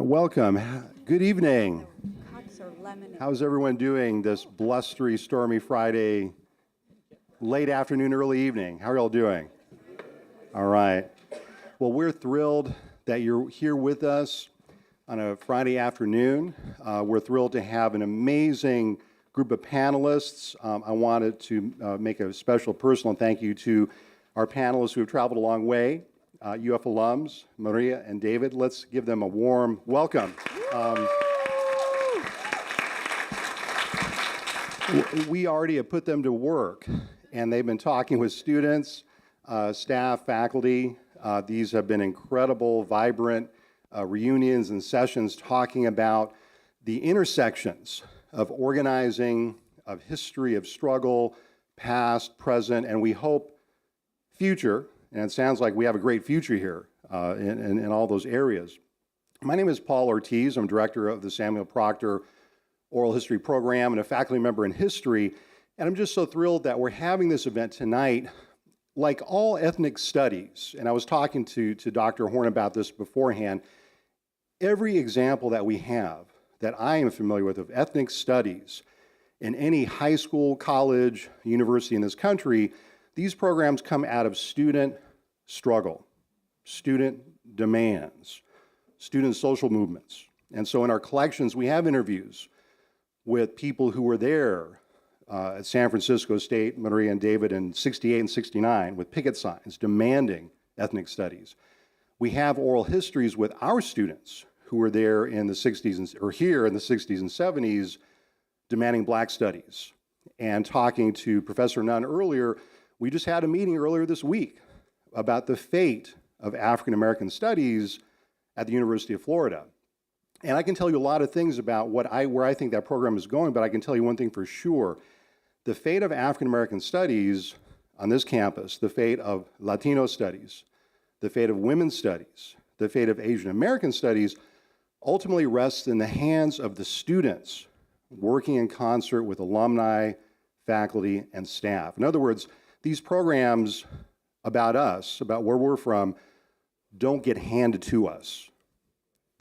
Welcome. Good evening. How's everyone doing this blustery, stormy Friday, late afternoon, early evening? How are y'all doing? All right. Well, we're thrilled that you're here with us on a Friday afternoon. We're thrilled to have an amazing group of panelists. I wanted to make a special personal thank you to our panelists who have traveled a long way. UF alums, Maria and David. Let's give them a warm welcome. We already have put them to work, and they've been talking with students, staff, faculty. These have been incredible, vibrant reunions and sessions talking about the intersections of organizing, of history, of struggle, past, present, and we hope future. And it sounds like we have a great future here in all those areas. My name is Paul Ortiz. I'm director of the Samuel Proctor Oral History Program and a faculty member in history. And I'm just so thrilled that we're having this event tonight. Like all ethnic studies, and I was talking to Dr. Horne about this beforehand, every example that we have that I am familiar with of ethnic studies in any high school, college, university in this country, these programs come out of student struggle, student demands, student social movements. And so in our collections, we have interviews with people who were there at San Francisco State, Maria and David, in 68 and 69 with picket signs demanding ethnic studies. We have oral histories with our students who were there in the 60s, or here in the 60s and 70s, demanding black studies. And talking to Professor Nunn earlier, we just had a meeting earlier this week about the fate of African American studies at the University of Florida. And I can tell you a lot of things about where I think that program is going, but I can tell you one thing for sure. The fate of African American studies on this campus, the fate of Latino studies, the fate of women's studies, the fate of Asian American studies ultimately rests in the hands of the students working in concert with alumni, faculty, and staff. In other words, these programs about us, about where we're from, don't get handed to us.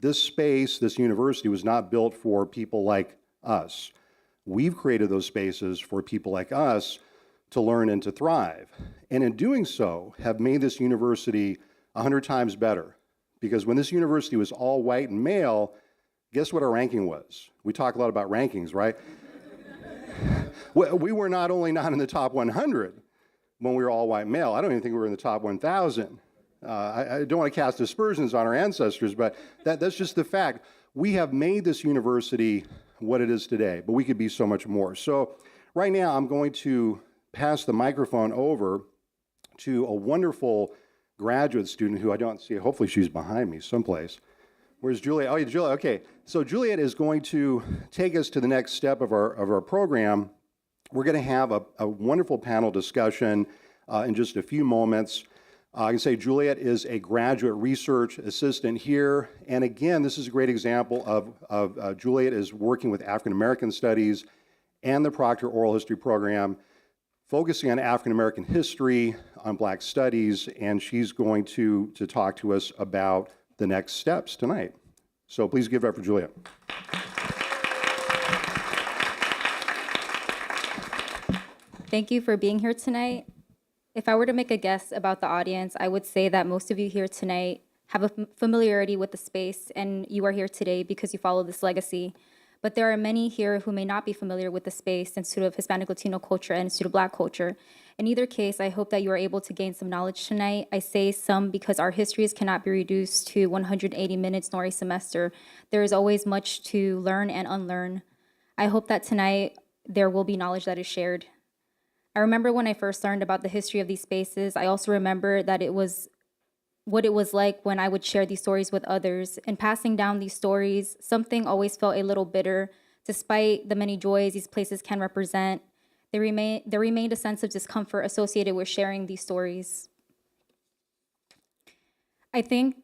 This space, this university was not built for people like us. We've created those spaces for people like us to learn and to thrive. And in doing so, have made this university 100 times better. Because when this university was all white and male, guess what our ranking was? We talk a lot about rankings, right? We were not only not in the top 100 when we were all white male, I don't even think we were in the top 1,000. I don't want to cast aspersions on our ancestors, but that's just the fact. We have made this university what it is today, but we could be so much more. So right now, I'm going to pass the microphone over to a wonderful graduate student who I don't see. Hopefully she's behind me someplace. Where's Juliette? Oh, yeah, Juliette, okay. So Juliette is going to take us to the next step of our program. We're going to have a wonderful panel discussion in just a few moments. I can say Juliette is a graduate research assistant here. And again, this is a great example of Juliette is working with African American studies and the Proctor Oral History Program, focusing on African American history, on black studies, and she's going to talk to us about the next steps tonight. So please give it up for Juliette. Thank you for being here tonight. If I were to make a guess about the audience, I would say that most of you here tonight have a familiarity with the space, and you are here today because you follow this legacy. But there are many here who may not be familiar with the space, Institute of Hispanic-Latino Culture and Institute of Black Culture. In either case, I hope that you are able to gain some knowledge tonight. I say some because our histories cannot be reduced to 180 minutes nor a semester. There is always much to learn and unlearn. I hope that tonight there will be knowledge that is shared. I remember when I first learned about the history of these spaces. I also remember that it was what it was like when I would share these stories with others. In passing down these stories, something always felt a little bitter. Despite the many joys these places can represent, there remained a sense of discomfort associated with sharing these stories. I think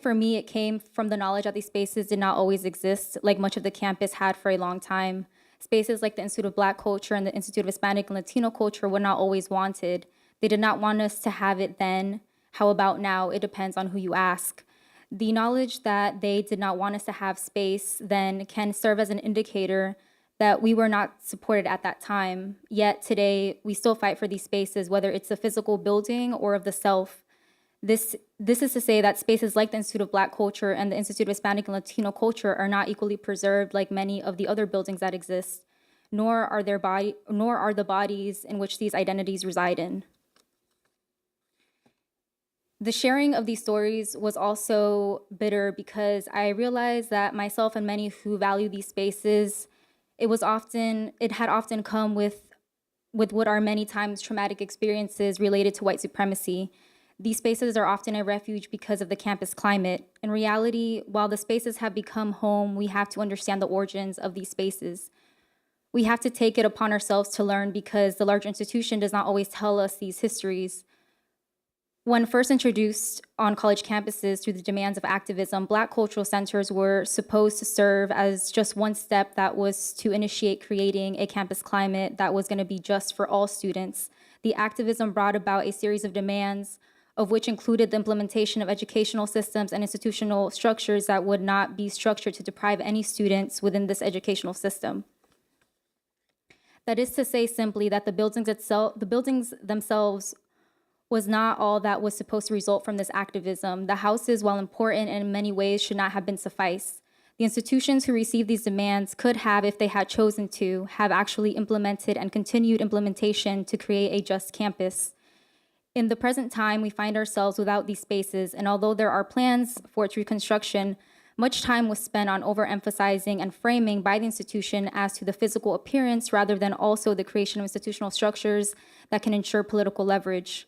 for me, it came from the knowledge that these spaces did not always exist, like much of the campus had for a long time. Spaces like the Institute of Black Culture and the Institute of Hispanic and Latino Culture were not always wanted. They did not want us to have it then. How about now? It depends on who you ask. The knowledge that they did not want us to have space then can serve as an indicator that we were not supported at that time. Yet today, we still fight for these spaces, whether it's a physical building or of the self. This is to say that spaces like the Institute of Black Culture and the Institute of Hispanic and Latino Culture are not equally preserved like many of the other buildings that exist, nor are the bodies in which these identities reside in. The sharing of these stories was also bitter because I realized that myself and many who value these spaces, it had often come with what are many times traumatic experiences related to white supremacy. These spaces are often a refuge because of the campus climate. In reality, while the spaces have become home, we have to understand the origins of these spaces. We have to take it upon ourselves to learn because the larger institution does not always tell us these histories. When first introduced on college campuses through the demands of activism, Black cultural centers were supposed to serve as just one step that was to initiate creating a campus climate that was going to be just for all students. The activism brought about a series of demands, of which included the implementation of educational systems and institutional structures that would not be structured to deprive any students within this educational system. That is to say simply that the buildings themselves was not all that was supposed to result from this activism. The houses, while important and in many ways, should not have been suffice. The institutions who received these demands could have, if they had chosen to, have actually implemented and continued implementation to create a just campus. In the present time, we find ourselves without these spaces, and although there are plans for its reconstruction, much time was spent on overemphasizing and framing by the institution as to the physical appearance rather than also the creation of institutional structures that can ensure political leverage.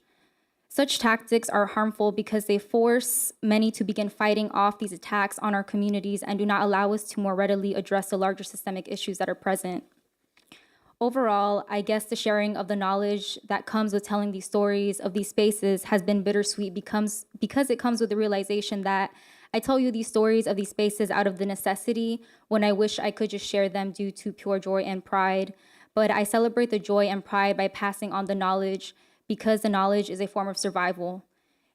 Such tactics are harmful because they force many to begin fighting off these attacks on our communities and do not allow us to more readily address the larger systemic issues that are present. Overall, I guess the sharing of the knowledge that comes with telling these stories of these spaces has been bittersweet because it comes with the realization that I tell you these stories of these spaces out of the necessity when I wish I could just share them due to pure joy and pride. But I celebrate the joy and pride by passing on the knowledge because the knowledge is a form of survival.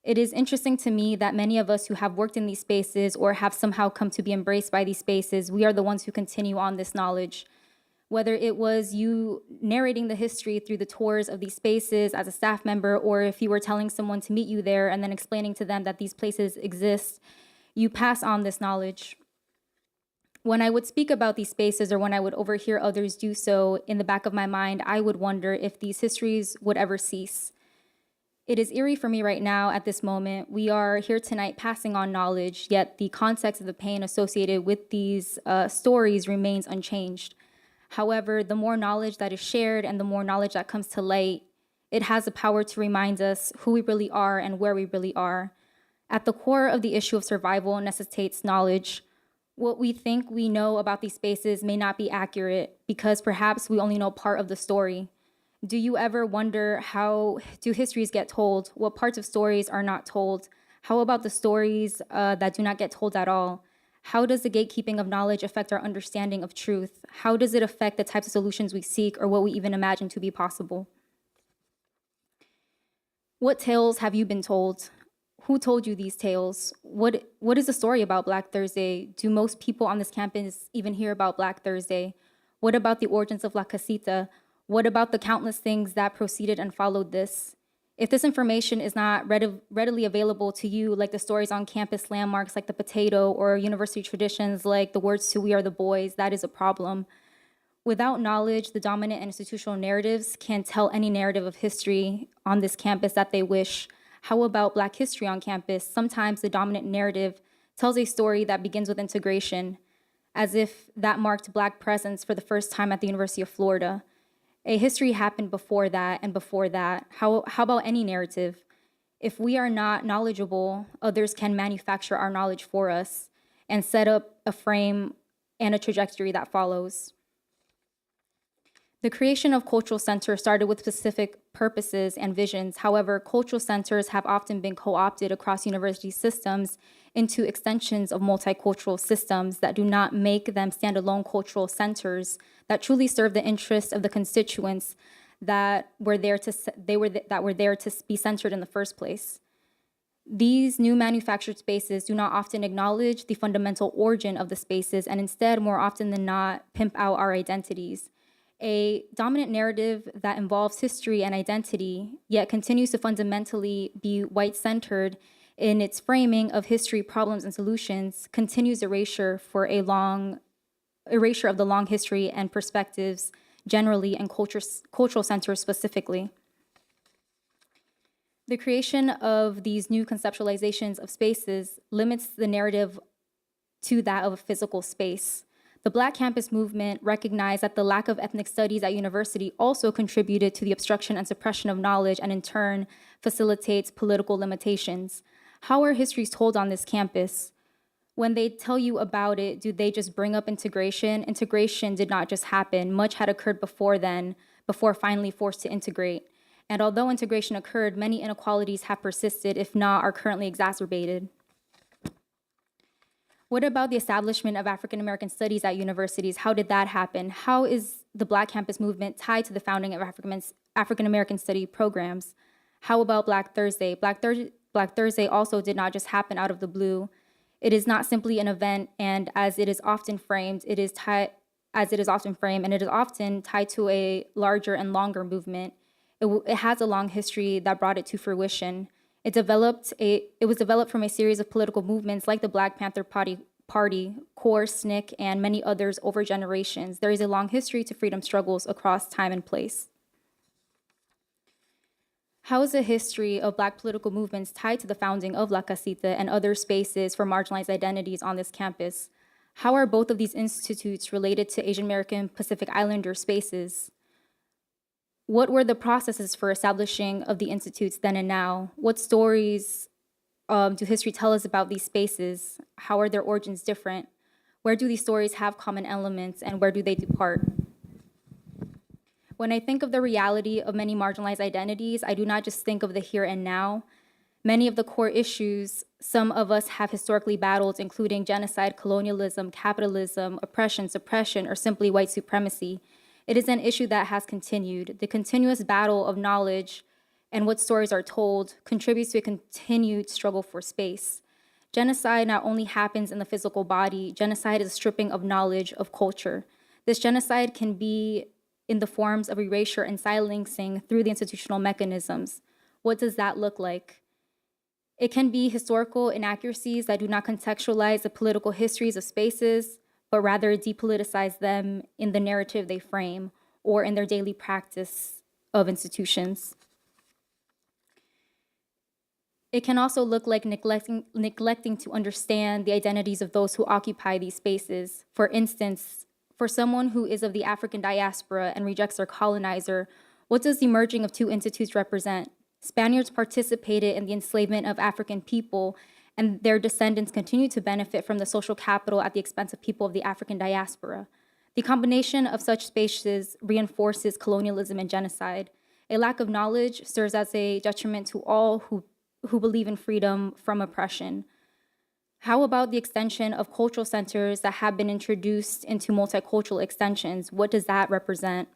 It is interesting to me that many of us who have worked in these spaces or have somehow come to be embraced by these spaces, we are the ones who continue on this knowledge. Whether it was you narrating the history through the tours of these spaces as a staff member, or if you were telling someone to meet you there and then explaining to them that these places exist, you pass on this knowledge. When I would speak about these spaces or when I would overhear others do so, in the back of my mind, I would wonder if these histories would ever cease. It is eerie for me right now at this moment. We are here tonight passing on knowledge, yet the context of the pain associated with these stories remains unchanged. However, the more knowledge that is shared and the more knowledge that comes to light, it has the power to remind us who we really are and where we really are. At the core of the issue of survival necessitates knowledge. What we think we know about these spaces may not be accurate because perhaps we only know part of the story. Do you ever wonder how do histories get told? What parts of stories are not told? How about the stories that do not get told at all? How does the gatekeeping of knowledge affect our understanding of truth? How does it affect the types of solutions we seek or what we even imagine to be possible? What tales have you been told? Who told you these tales? What is the story about Black Thursday? Do most people on this campus even hear about Black Thursday? What about the origins of La Casita? What about the countless things that proceeded and followed this? If this information is not readily available to you, like the stories on campus landmarks like the potato or university traditions like the words to We Are the Boys, that is a problem. Without knowledge, the dominant and institutional narratives can tell any narrative of history on this campus that they wish. How about Black history on campus? Sometimes the dominant narrative tells a story that begins with integration, as if that marked Black presence for the first time at the University of Florida. A history happened before that and before that. How about any narrative? If we are not knowledgeable, others can manufacture our knowledge for us and set up a frame and a trajectory that follows. The creation of cultural centers started with specific purposes and visions. However, cultural centers have often been co-opted across university systems into extensions of multicultural systems that do not make them standalone cultural centers that truly serve the interests of the constituents that were there to be centered in the first place. These new manufactured spaces do not often acknowledge the fundamental origin of the spaces and instead, more often than not, pimp out our identities. A dominant narrative that involves history and identity, yet continues to fundamentally be white-centered in its framing of history, problems, and solutions, continues erasure of the long history and perspectives generally and cultural centers specifically. The creation of these new conceptualizations of spaces limits the narrative to that of a physical space. The Black campus movement recognized that the lack of ethnic studies at university also contributed to the obstruction and suppression of knowledge and in turn facilitates political limitations. How are histories told on this campus? When they tell you about it, do they just bring up integration? Integration did not just happen. Much had occurred before then, before finally forced to integrate. And although integration occurred, many inequalities have persisted, if not are currently exacerbated. What about the establishment of African American studies at universities? How did that happen? How is the Black campus movement tied to the founding of African American study programs? How about Black Thursday? Black Thursday also did not just happen out of the blue. It is not simply an event, and as it is often framed, and it is often tied to a larger and longer movement. It has a long history that brought it to fruition. It was developed from a series of political movements like the Black Panther Party, CORE, SNCC, and many others over generations. There is a long history to freedom struggles across time and place. How is the history of Black political movements tied to the founding of La Casita and other spaces for marginalized identities on this campus? How are both of these institutes related to Asian American Pacific Islander spaces? What were the processes for establishing of the institutes then and now? What stories do history tell us about these spaces? How are their origins different? Where do these stories have common elements and where do they depart? When I think of the reality of many marginalized identities, I do not just think of the here and now. Many of the core issues some of us have historically battled, including genocide, colonialism, capitalism, oppression, suppression, or simply white supremacy. It is an issue that has continued. The continuous battle of knowledge and what stories are told contributes to a continued struggle for space. Genocide not only happens in the physical body, genocide is a stripping of knowledge, of culture. This genocide can be in the forms of erasure and silencing through the institutional mechanisms. What does that look like? It can be historical inaccuracies that do not contextualize the political histories of spaces, but rather depoliticize them in the narrative they frame or in their daily practice of institutions. It can also look like neglecting to understand the identities of those who occupy these spaces. For instance, for someone who is of the African diaspora and rejects their colonizer, what does the merging of two institutes represent? Spaniards participated in the enslavement of African people, and their descendants continue to benefit from the social capital at the expense of people of the African diaspora. The combination of such spaces reinforces colonialism and genocide. A lack of knowledge serves as a detriment to all who believe in freedom from oppression. How about the extension of cultural centers that have been introduced into multicultural extensions? What does that represent?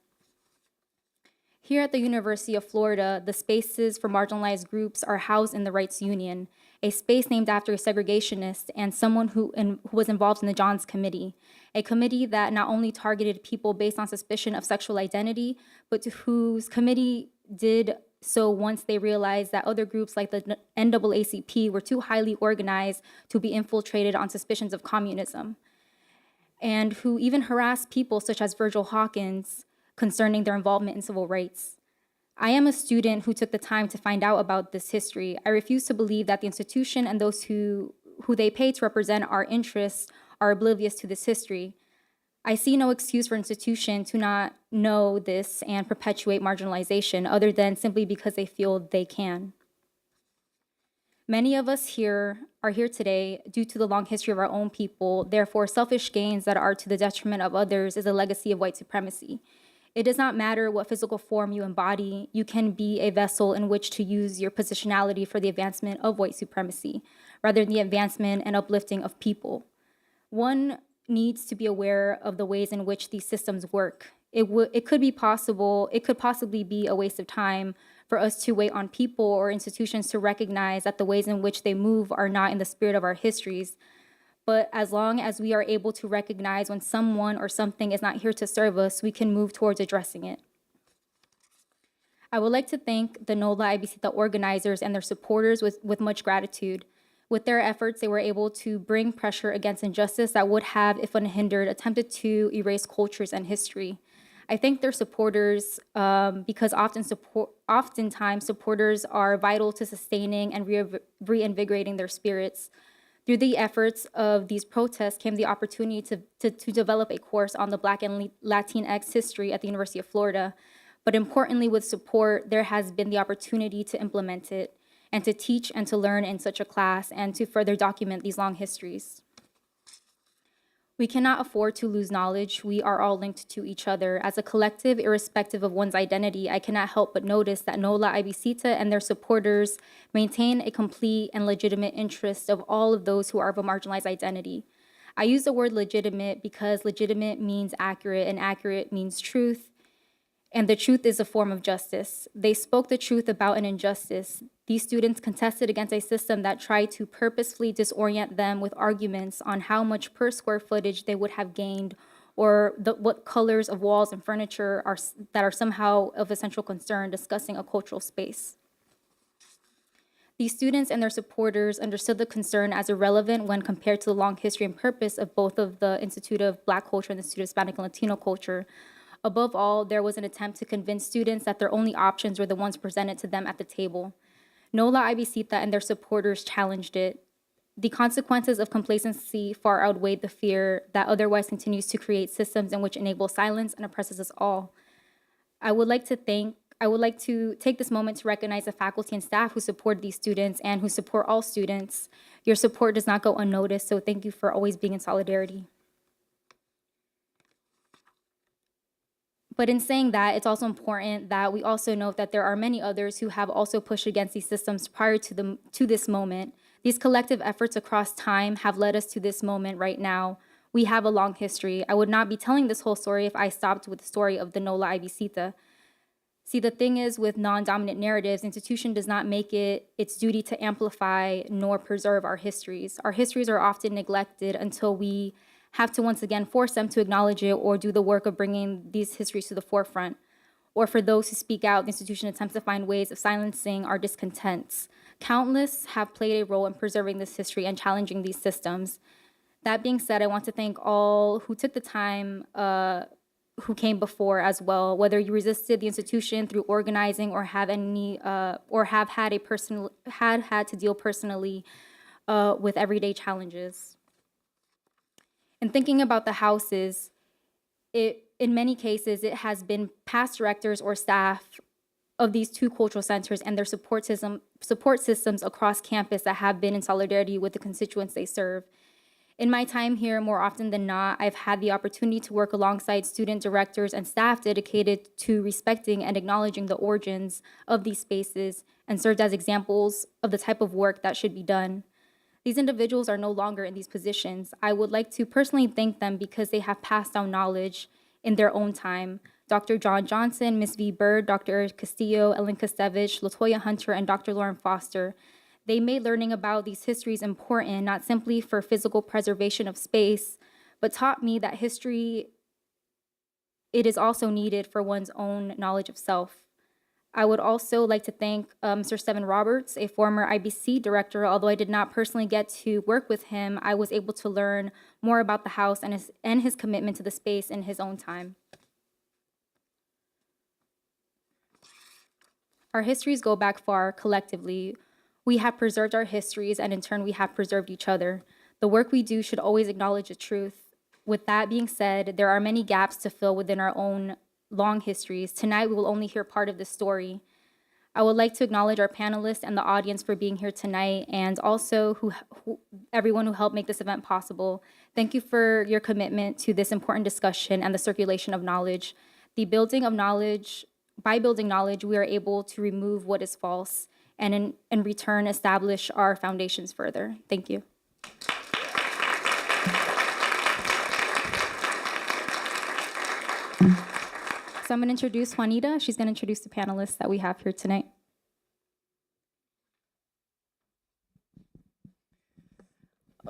Here at the University of Florida, the spaces for marginalized groups are housed in the Rights Union, a space named after a segregationist and someone who was involved in the Johns Committee, a committee that not only targeted people based on suspicion of sexual identity, but to whose committee did so once they realized that other groups like the NAACP were too highly organized to be infiltrated on suspicions of communism, and who even harassed people such as Virgil Hawkins concerning their involvement in civil rights. I am a student who took the time to find out about this history. I refuse to believe that the institution and those who they pay to represent our interests are oblivious to this history. I see no excuse for institution to not know this and perpetuate marginalization other than simply because they feel they can. Many of us here are here today due to the long history of our own people. Therefore, selfish gains that are to the detriment of others is a legacy of white supremacy. It does not matter what physical form you embody. You can be a vessel in which to use your positionality for the advancement of white supremacy, rather than the advancement and uplifting of people. One needs to be aware of the ways in which these systems work. It could possibly be a waste of time for us to wait on people or institutions to recognize that the ways in which they move are not in the spirit of our histories. But as long as we are able to recognize when someone or something is not here to serve us, we can move towards addressing it. I would like to thank the NOLA Ibicita organizers and their supporters with much gratitude. With their efforts, they were able to bring pressure against injustice that would have, if unhindered, attempted to erase cultures and history. I thank their supporters because oftentimes supporters are vital to sustaining and reinvigorating their spirits. Through the efforts of these protests came the opportunity to develop a course on the Black and Latinx history at the University of Florida. But importantly, with support, there has been the opportunity to implement it and to teach and to learn in such a class and to further document these long histories. We cannot afford to lose knowledge. We are all linked to each other. As a collective, irrespective of one's identity, I cannot help but notice that NOLA Ibicita and their supporters maintain a complete and legitimate interest of all of those who are of a marginalized identity. I use the word legitimate because legitimate means accurate, and accurate means truth, and the truth is a form of justice. They spoke the truth about an injustice. These students contested against a system that tried to purposefully disorient them with arguments on how much per square footage they would have gained, or what colors of walls and furniture that are somehow of essential concern, discussing a cultural space. These students and their supporters understood the concern as irrelevant when compared to the long history and purpose of both of the Institute of Black Culture and the Institute of Hispanic and Latino Culture. Above all, there was an attempt to convince students that their only options were the ones presented to them at the table. NOLA Ibicita and their supporters challenged it. The consequences of complacency far outweighed the fear that otherwise continues to create systems in which enable silence and oppresses us all. I would like to take this moment to recognize the faculty and staff who support these students and who support all students. Your support does not go unnoticed, so thank you for always being in solidarity. But in saying that, it's also important that we also note that there are many others who have also pushed against these systems prior to this moment. These collective efforts across time have led us to this moment right now. We have a long history. I would not be telling this whole story if I stopped with the story of the NOLA Ibicita. See, the thing is, with non-dominant narratives, institution does not make it its duty to amplify nor preserve our histories. Our histories are often neglected until we have to once again force them to acknowledge it or do the work of bringing these histories to the forefront. Or for those who speak out, the institution attempts to find ways of silencing our discontents. Countless have played a role in preserving this history and challenging these systems. That being said, I want to thank all who took the time, who came before as well, whether you resisted the institution through organizing or have had to deal personally with everyday challenges. And thinking about the houses, in many cases, it has been past directors or staff of these two cultural centers and their support systems across campus that have been in solidarity with the constituents they serve. In my time here, more often than not, I've had the opportunity to work alongside student directors and staff dedicated to respecting and acknowledging the origins of these spaces and served as examples of the type of work that should be done. These individuals are no longer in these positions. I would like to personally thank them because they have passed down knowledge in their own time. Dr. John Johnson, Ms. V. Bird, Dr. Eric Castillo, Ellen Kostevich, Latoya Hunter, and Dr. Lauren Foster. They made learning about these histories important, not simply for physical preservation of space, but taught me that history, it is also needed for one's own knowledge of self. I would also like to thank Mr. Steven Roberts, a former IBC director. Although I did not personally get to work with him, I was able to learn more about the house and his commitment to the space in his own time. Our histories go back far collectively. We have preserved our histories, and in turn, we have preserved each other. The work we do should always acknowledge the truth. With that being said, there are many gaps to fill within our own long histories. Tonight, we will only hear part of the story. I would like to acknowledge our panelists and the audience for being here tonight, and also everyone who helped make this event possible. Thank you for your commitment to this important discussion and the circulation of knowledge. By building knowledge, we are able to remove what is false and in return establish our foundations further. Thank you. So I'm going to introduce Juanita. She's going to introduce the panelists that we have here tonight.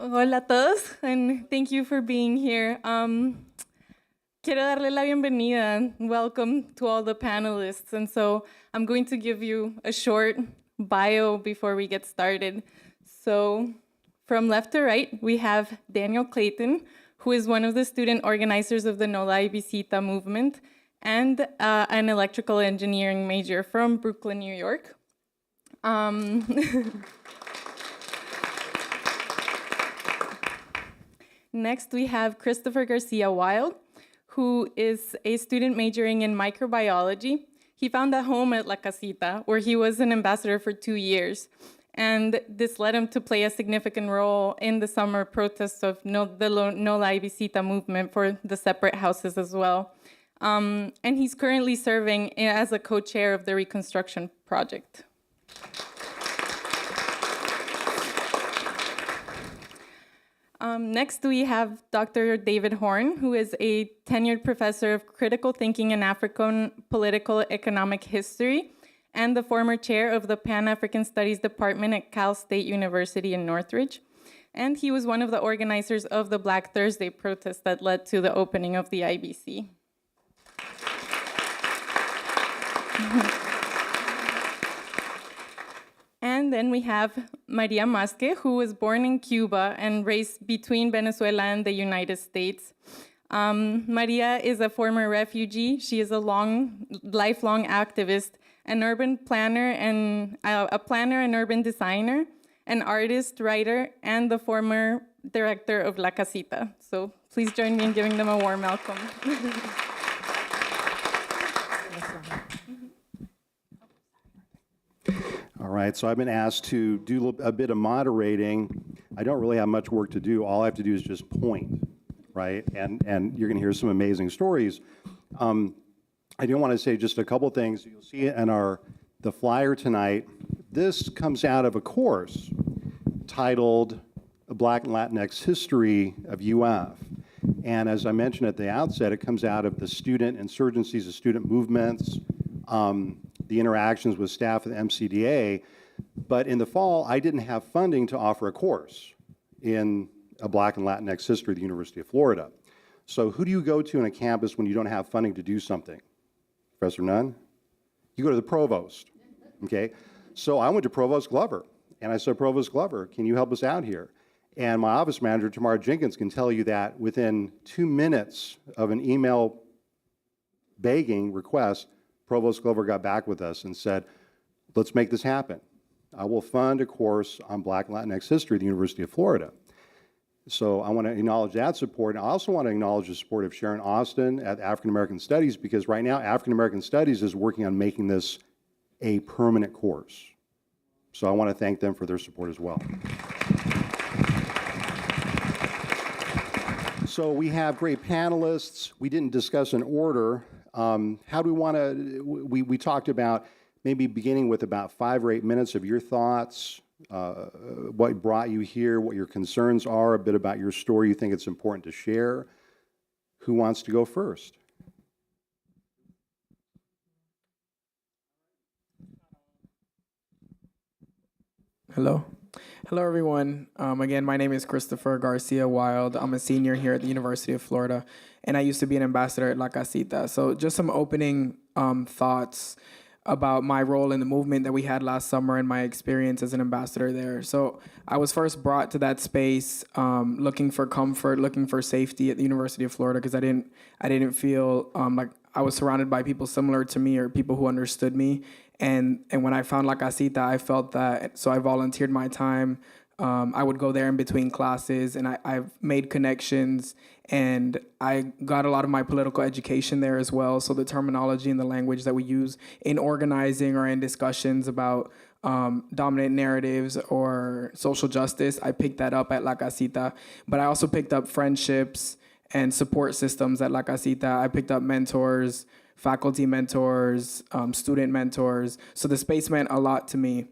Hola a todos, and thank you for being here. Quiero darle la bienvenida. Welcome to all the panelists. And so I'm going to give you a short bio before we get started. So from left to right, we have Daniel Clayton, who is one of the student organizers of the No La Visita movement and an electrical engineering major from Brooklyn, New York. Next, we have Christopher Garcia Wild, who is a student majoring in microbiology. He found a home at La Casita, where he was an ambassador for 2 years. And this led him to play a significant role in the summer protests of the No La Visita movement for the separate houses as well. And he's currently serving as a co-chair of the Reconstruction Project. Next, we have Dr. David Horne, who is a tenured professor of critical thinking and African political economic history and the former chair of the Pan-African Studies Department at Cal State University in Northridge. And he was one of the organizers of the Black Thursday protest that led to the opening of the IBC. And then we have Maria Masque, who was born in Cuba and raised between Venezuela and the United States. Maria is a former refugee. She is a lifelong activist, an urban planner and a planner and urban designer, an artist, writer, and the former director of La Casita. So please join me in giving them a warm welcome. All right, so I've been asked to do a bit of moderating. I don't really have much work to do. All I have to do is just point, right? And you're going to hear some amazing stories. I do want to say just a couple things. You'll see it in the flyer tonight. This comes out of a course titled Black and Latinx History of UF. And as I mentioned at the outset, it comes out of the student insurgencies, the student movements, the interactions with staff at the MCDA. But in the fall, I didn't have funding to offer a course in a Black and Latinx history at the University of Florida. So who do you go to in a campus when you don't have funding to do something? Professor Nunn? You go to the provost, okay? So I went to Provost Glover, and I said, Provost Glover, can you help us out here? And my office manager, Tamara Jenkins, can tell you that within 2 minutes of an email begging request, Provost Glover got back with us and said, let's make this happen. I will fund a course on Black and Latinx history at the University of Florida. So I want to acknowledge that support. And I also want to acknowledge the support of Sharon Austin at African American Studies, because right now African American Studies is working on making this a permanent course. So I want to thank them for their support as well. So we have great panelists. We didn't discuss an order. How do we want to, we talked about maybe beginning with about 5 or 8 minutes of your thoughts, what brought you here, what your concerns are, a bit about your story you think it's important to share. Who wants to go first? Hello. Hello, everyone. Again, my name is Christopher Garcia Wild. I'm a senior here at the University of Florida, and I used to be an ambassador at La Casita. So just some opening thoughts about my role in the movement that we had last summer and my experience as an ambassador there. So I was first brought to that space looking for comfort, looking for safety at the University of Florida, because I didn't feel like I was surrounded by people similar to me or people who understood me. And when I found La Casita, I felt that, so I volunteered my time. I would go there in between classes, and I've made connections, and I got a lot of my political education there as well. So the terminology and the language that we use in organizing or in discussions about dominant narratives or social justice, I picked that up at La Casita. But I also picked up friendships and support systems at La Casita. I picked up mentors, faculty mentors, student mentors. So the space meant a lot to me.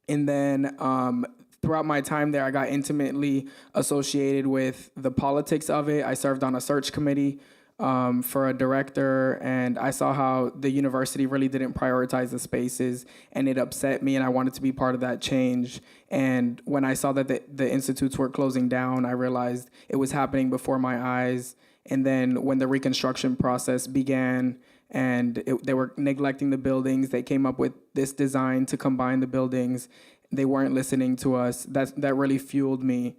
And then throughout my time there, I got intimately associated with the politics of it. I served on a search committee for a director, and I saw how the university really didn't prioritize the spaces, and it upset me, and I wanted to be part of that change. And when I saw that the institutes were closing down, I realized it was happening before my eyes. And then when the reconstruction process began and they were neglecting the buildings, they came up with this design to combine the buildings. They weren't listening to us. That really fueled me.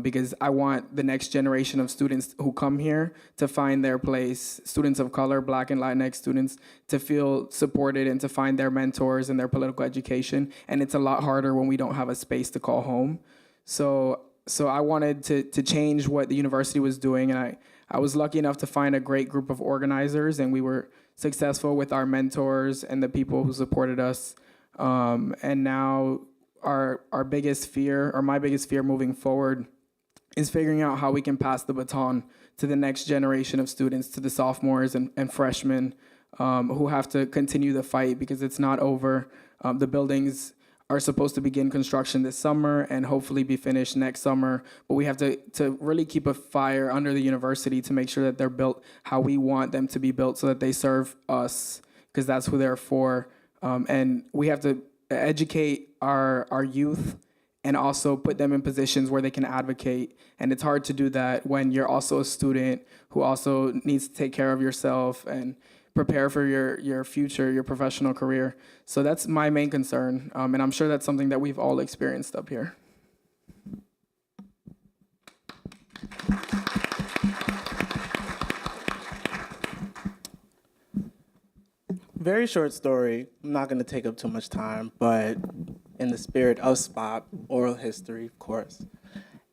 Because I want the next generation of students who come here to find their place, students of color, Black and Latinx students, to feel supported and to find their mentors and their political education. And it's a lot harder when we don't have a space to call home. So I wanted to change what the university was doing, and I was lucky enough to find a great group of organizers, and we were successful with our mentors and the people who supported us. And now our biggest fear, or my biggest fear moving forward, is figuring out how we can pass the baton to the next generation of students, to the sophomores and freshmen who have to continue the fight because it's not over. The buildings are supposed to begin construction this summer and hopefully be finished next summer, but we have to really keep a fire under the university to make sure that they're built how we want them to be built so that they serve us, because that's who they're for. And we have to educate our youth and also put them in positions where they can advocate. And it's hard to do that when you're also a student who also needs to take care of yourself and prepare for your future, your professional career. So that's my main concern. And I'm sure that's something that we've all experienced up here. Very short story. I'm not going to take up too much time, but in the spirit of SPOP, oral history, of course.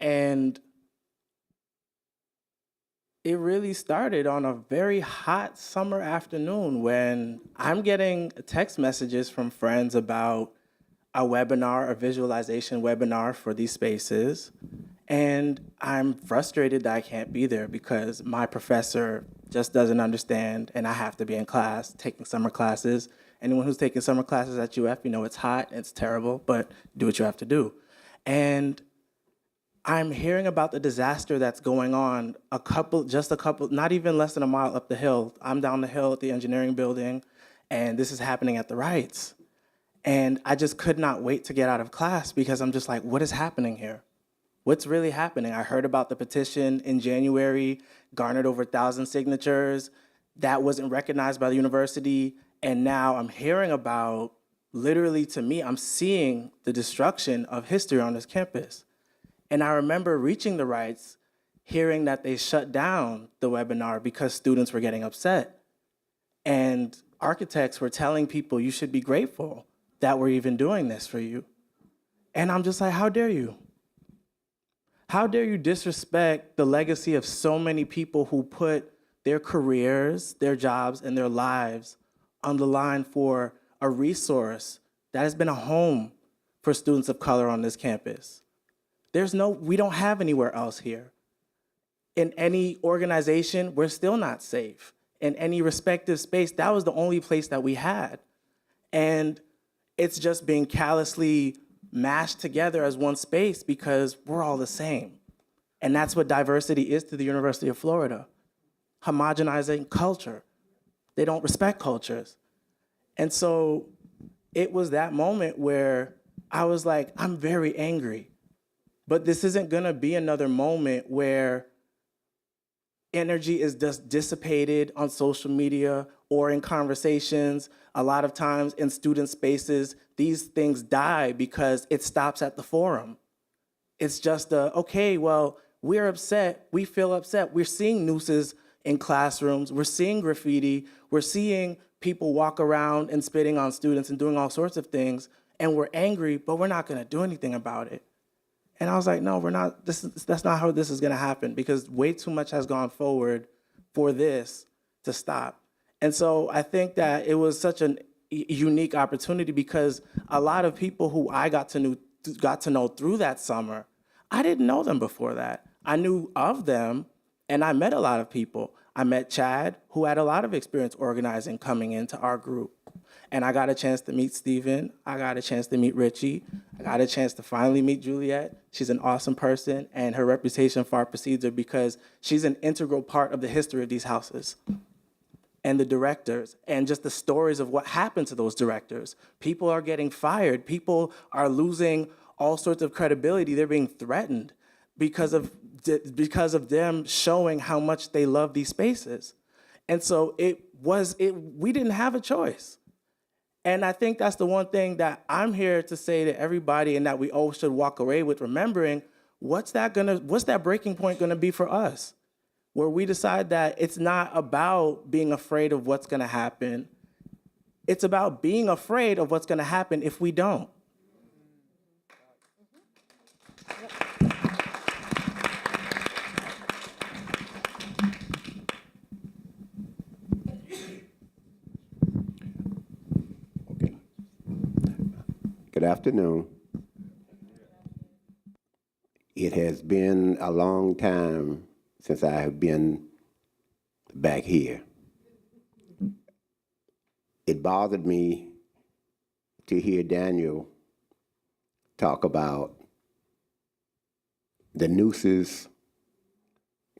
And it really started on a very hot summer afternoon when I'm getting text messages from friends about a webinar, a visualization webinar for these spaces. And I'm frustrated that I can't be there because my professor just doesn't understand, and I have to be in class taking summer classes. Anyone who's taking summer classes at UF, you know it's hot, it's terrible, but do what you have to do. And I'm hearing about the disaster that's going on just a couple, not even less than a mile up the hill. I'm down the hill at the engineering building, and this is happening at the Wrights. And I just could not wait to get out of class because I'm just like, what is happening here? What's really happening? I heard about the petition in January, garnered over 1,000 signatures. That wasn't recognized by the university. And now I'm hearing about, literally to me, I'm seeing the destruction of history on this campus. And I remember reaching the Wrights, hearing that they shut down the webinar because students were getting upset. And architects were telling people, you should be grateful that we're even doing this for you. And I'm just like, how dare you? How dare you disrespect the legacy of so many people who put their careers, their jobs, and their lives on the line for a resource that has been a home for students of color on this campus? We don't have anywhere else here. In any organization, we're still not safe. In any respective space, that was the only place that we had. And it's just being callously mashed together as one space because we're all the same. And that's what diversity is to the University of Florida, homogenizing culture. They don't respect cultures. And so it was that moment where I was like, I'm very angry, but this isn't gonna be another moment where energy is just dissipated on social media or in conversations. A lot of times in student spaces, these things die because it stops at the forum. It's just okay, well, we're upset, we feel upset. We're seeing nooses in classrooms, we're seeing graffiti, we're seeing people walk around and spitting on students and doing all sorts of things, and we're angry, but we're not gonna do anything about it. And I was like, no, we're not, that's not how this is gonna happen because way too much has gone forward for this to stop. And so I think that it was such a unique opportunity because a lot of people who I got to know through that summer, I didn't know them before that. I knew of them, and I met a lot of people. I met Chad, who had a lot of experience organizing coming into our group. And I got a chance to meet Steven. I got a chance to meet Richie. I got a chance to finally meet Juliette. She's an awesome person, and her reputation far precedes her because she's an integral part of the history of these houses and the directors and just the stories of what happened to those directors. People are getting fired. People are losing all sorts of credibility. They're being threatened because of them showing how much they love these spaces. And so we didn't have a choice. And I think that's the one thing that I'm here to say to everybody, and that we all should walk away with remembering, what's that breaking point gonna be for us? Where we decide that it's not about being afraid of what's gonna happen. It's about being afraid of what's gonna happen if we don't. Good afternoon. It has been a long time since I have been back here. It bothered me to hear Daniel talk about the nooses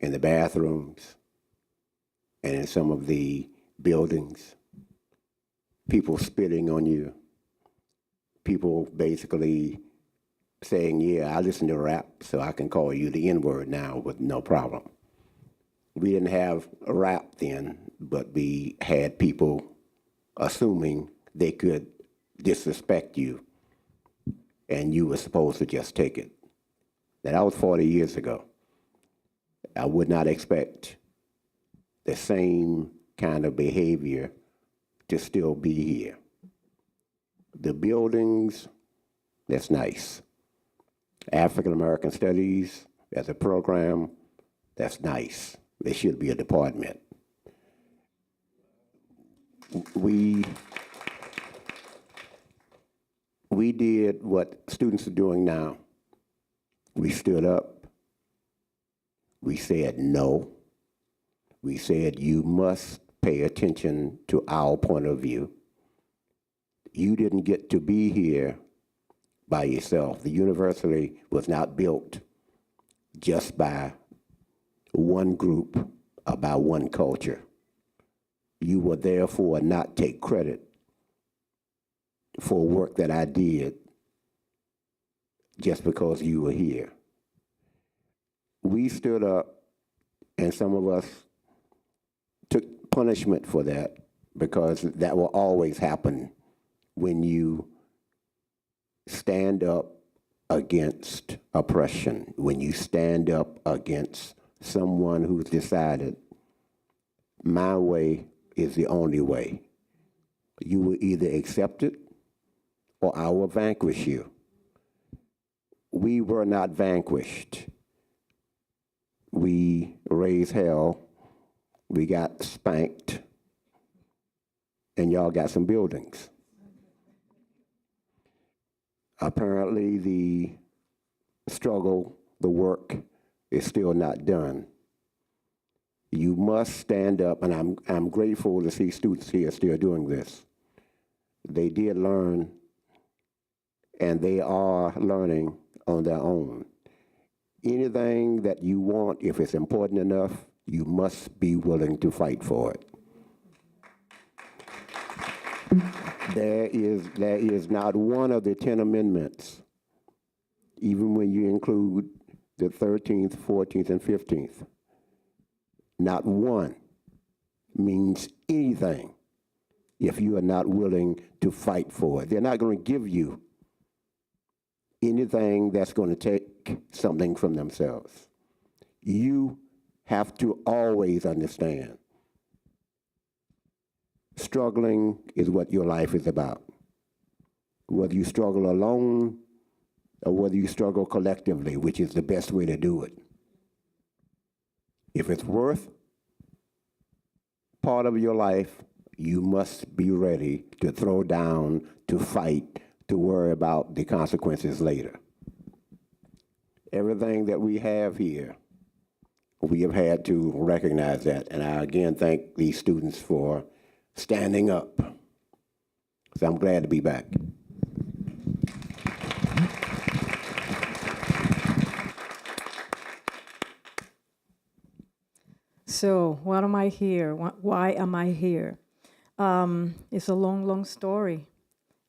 in the bathrooms and in some of the buildings, people spitting on you, people basically saying, yeah, I listen to rap, so I can call you the N-word now with no problem. We didn't have rap then, but we had people assuming they could disrespect you, and you were supposed to just take it. Now, that was 40 years ago. I would not expect the same kind of behavior to still be here. The buildings, that's nice. African American Studies as a program, that's nice. There should be a department. We did what students are doing now. We stood up. We said no. We said you must pay attention to our point of view. You didn't get to be here by yourself. The university was not built just by one group or by one culture. You will therefore not take credit for work that I did just because you were here. We stood up, and some of us took punishment for that, because that will always happen when you stand up against oppression, when you stand up against someone who's decided, my way is the only way. You will either accept it or I will vanquish you. We were not vanquished. We raised hell, we got spanked, and y'all got some buildings. Apparently the struggle, the work is still not done. You must stand up, and I'm grateful to see students here still doing this. They did learn, and they are learning on their own. Anything that you want, if it's important enough, you must be willing to fight for it. There is not one of the 10 amendments, even when you include the 13th, 14th, and 15th, not one means anything if you are not willing to fight for it. They're not going to give you anything that's going to take something from themselves. You have to always understand, struggling is what your life is about. Whether you struggle alone or whether you struggle collectively, which is the best way to do it. If it's worth part of your life, you must be ready to throw down, to fight, to worry about the consequences later. Everything that we have here, we have had to recognize that. And I again thank these students for standing up So I'm glad to be back. So, what am I here? Why am I here? It's a long, long story.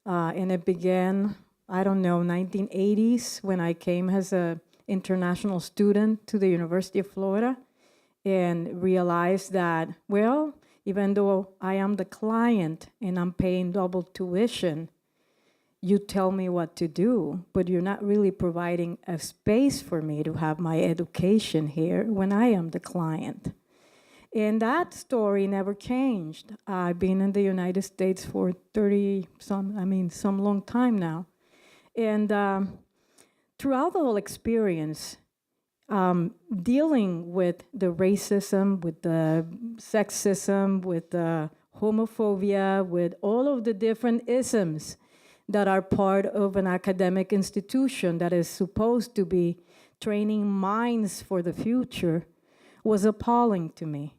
And it began, I don't know, 1980s when I came as an international student to the University of Florida and realized that, well, even though I am the client and I'm paying double tuition, you tell me what to do, but you're not really providing a space for me to have my education here when I am the client. And that story never changed. I've been in the United States for some long time now. And throughout the whole experience, dealing with the racism, with the sexism, with the homophobia, with all of the different isms that are part of an academic institution that is supposed to be training minds for the future was appalling to me.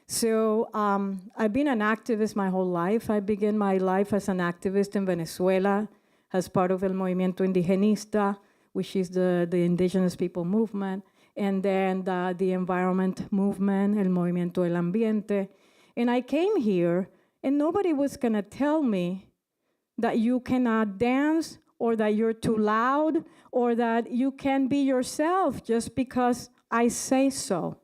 So I've been an activist my whole life. I began my life as an activist in Venezuela as part of El Movimiento Indigenista, which is the indigenous people movement, and then the environment movement, El Movimiento del Ambiente. And I came here, and nobody was gonna tell me that you cannot dance, or that you're too loud, or that you can't be yourself just because I say so.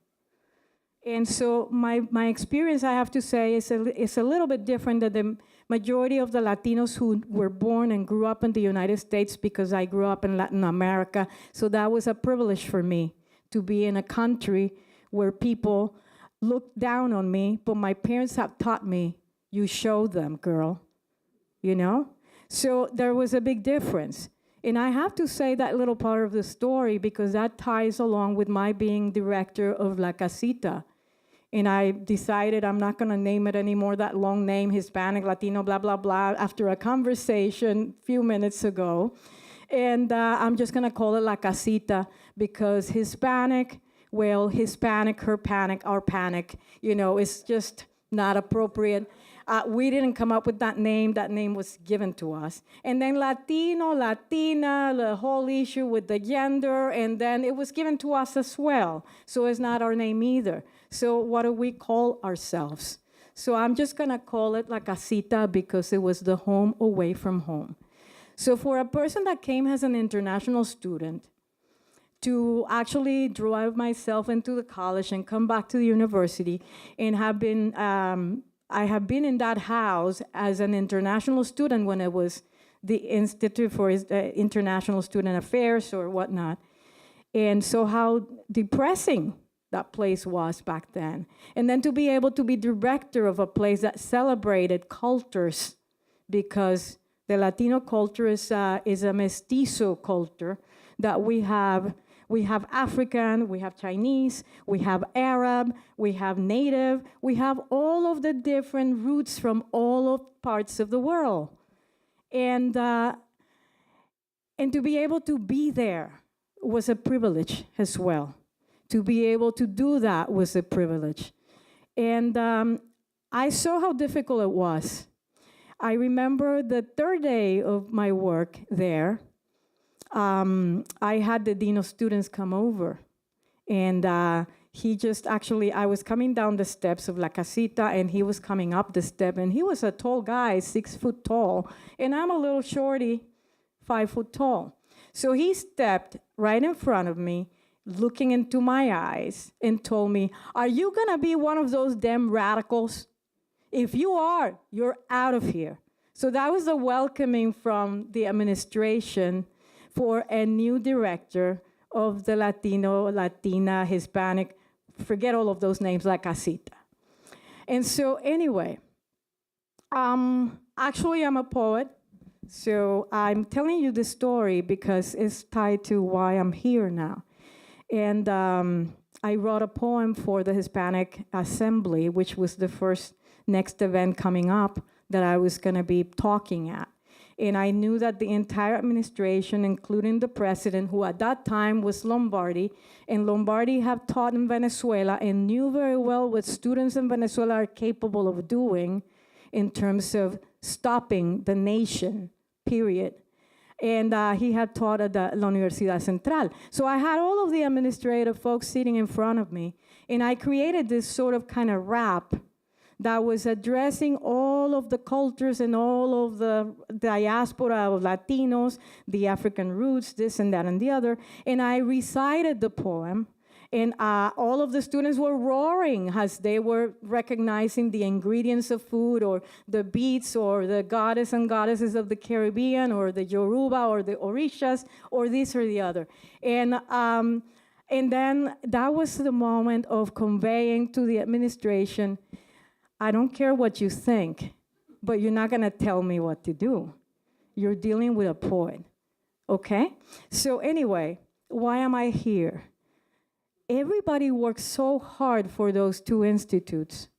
And so my experience, I have to say, is a little bit different than the majority of the Latinos who were born and grew up in the United States, because I grew up in Latin America. So that was a privilege for me to be in a country where people looked down on me, but my parents have taught me, you show them, girl, you know? So there was a big difference. And I have to say that little part of the story because that ties along with my being director of La Casita. And I decided I'm not gonna name it anymore, that long name, Hispanic, Latino, blah, blah, blah, after a conversation a few minutes ago. And I'm just gonna call it La Casita because Hispanic, well, Hispanic, her panic, our panic, you know, it's just not appropriate. We didn't come up with that name was given to us. And then Latino, Latina, the whole issue with the gender, and then it was given to us as well. So it's not our name either. So what do we call ourselves? So I'm just gonna call it La Casita because it was the home away from home. So for a person that came as an international student, to actually drive myself into the college and come back to the university and have been, I have been in that house as an international student when it was the Institute for International Student Affairs or whatnot. And so how depressing that place was back then. And then to be able to be director of a place that celebrated cultures, because the Latino culture is a mestizo culture that we have African, we have Chinese, we have Arab, we have Native, we have all of the different roots from all of parts of the world. And to be able to be there was a privilege as well. To be able to do that was a privilege. And I saw how difficult it was. I remember the third day of my work there, I had the dean of students come over, and he just actually, I was coming down the steps of La Casita, and he was coming up the step, and he was a tall guy, 6 foot tall, and I'm a little shorty, 5 foot tall. So he stepped right in front of me, looking into my eyes, and told me, "Are you gonna be one of those damn radicals? If you are, you're out of here." So that was the welcoming from the administration for a new director of the Latino, Latina, Hispanic, forget all of those names, La Casita. And so anyway, actually I'm a poet, so I'm telling you this story because it's tied to why I'm here now. And I wrote a poem for the Hispanic Assembly, which was the first next event coming up that I was gonna be talking at. And I knew that the entire administration, including the president, who at that time was Lombardi, and Lombardi had taught in Venezuela and knew very well what students in Venezuela are capable of doing in terms of stopping the nation, period. And he had taught at the La Universidad Central. So I had all of the administrative folks sitting in front of me, and I created this sort of kind of rap that was addressing all of the cultures and all of the diaspora of Latinos, the African roots, this and that and the other. And I recited the poem, and all of the students were roaring as they were recognizing the ingredients of food, or the beats, or the goddess and goddesses of the Caribbean, or the Yoruba, or the Orishas, or this or the other. And then that was the moment of conveying to the administration, I don't care what you think, but you're not gonna tell me what to do. You're dealing with a poet, okay? So anyway, why am I here? Everybody worked so hard for those two institutes.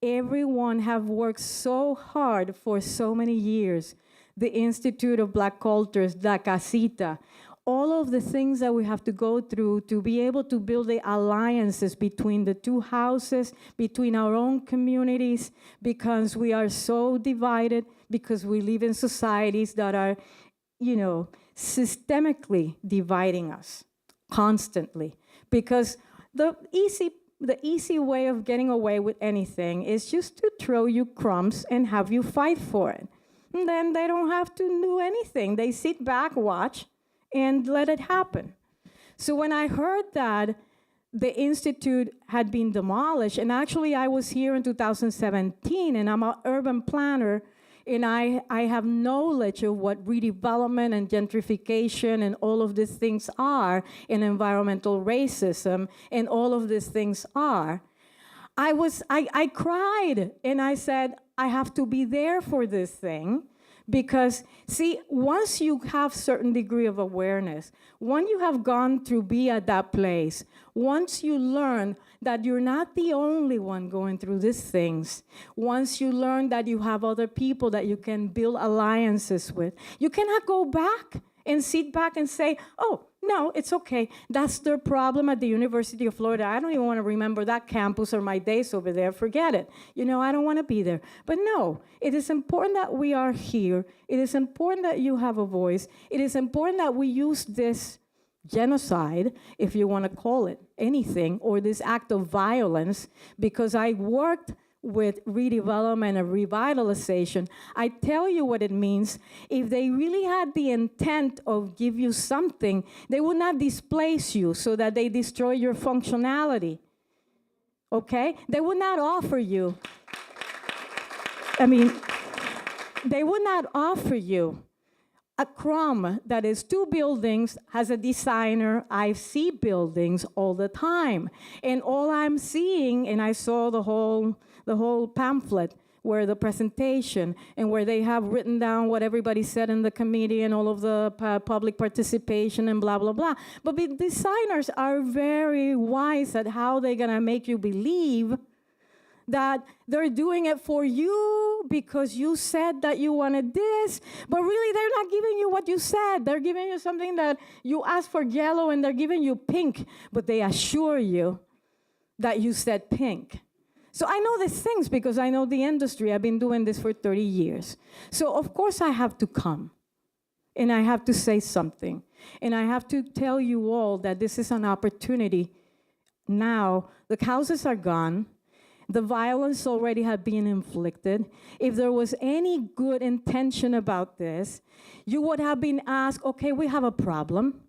Everyone have worked so hard for so many years. The Institute of Black Cultures, La Casita, all of the things that we have to go through to be able to build the alliances between the two houses, between our own communities, because we are so divided, because we live in societies that are, systemically dividing us constantly. Because the easy way of getting away with anything is just to throw you crumbs and have you fight for it. And then they don't have to do anything. They sit back, watch, and let it happen. So when I heard that the Institute had been demolished, and actually I was here in 2017, and I'm an urban planner, and I have knowledge of what redevelopment and gentrification and all of these things are, and environmental racism and all of these things are. I cried, and I said, I have to be there for this thing. Because, see, once you have certain degree of awareness, once you have gone through be at that place, once you learn that you're not the only one going through these things, once you learn that you have other people that you can build alliances with, you cannot go back and sit back and say, oh, no, it's okay. That's their problem at the University of Florida. I don't even want to remember that campus or my days over there. Forget it. I don't want to be there. But no, it is important that we are here. It is important that you have a voice. It is important that we use this genocide, if you want to call it anything, or this act of violence, because I worked with redevelopment and revitalization. I tell you what it means. If they really had the intent of give you something, they would not displace you so that they destroy your functionality, okay? They would not offer you, they would not offer you a crumb that is 2 buildings, has a designer. I see buildings all the time. And all I'm seeing, and I saw the whole pamphlet where the presentation and where they have written down what everybody said in the committee and all of the public participation and blah, blah, blah. But the designers are very wise at how they're gonna make you believe that they're doing it for you because you said that you wanted this, but really they're not giving you what you said. They're giving you something that you asked for yellow and they're giving you pink, but they assure you that you said pink. So I know these things because I know the industry. I've been doing this for 30 years. So of course I have to come and I have to say something. And I have to tell you all that this is an opportunity. Now, the houses are gone. The violence already had been inflicted. If there was any good intention about this, you would have been asked, okay, we have a problem.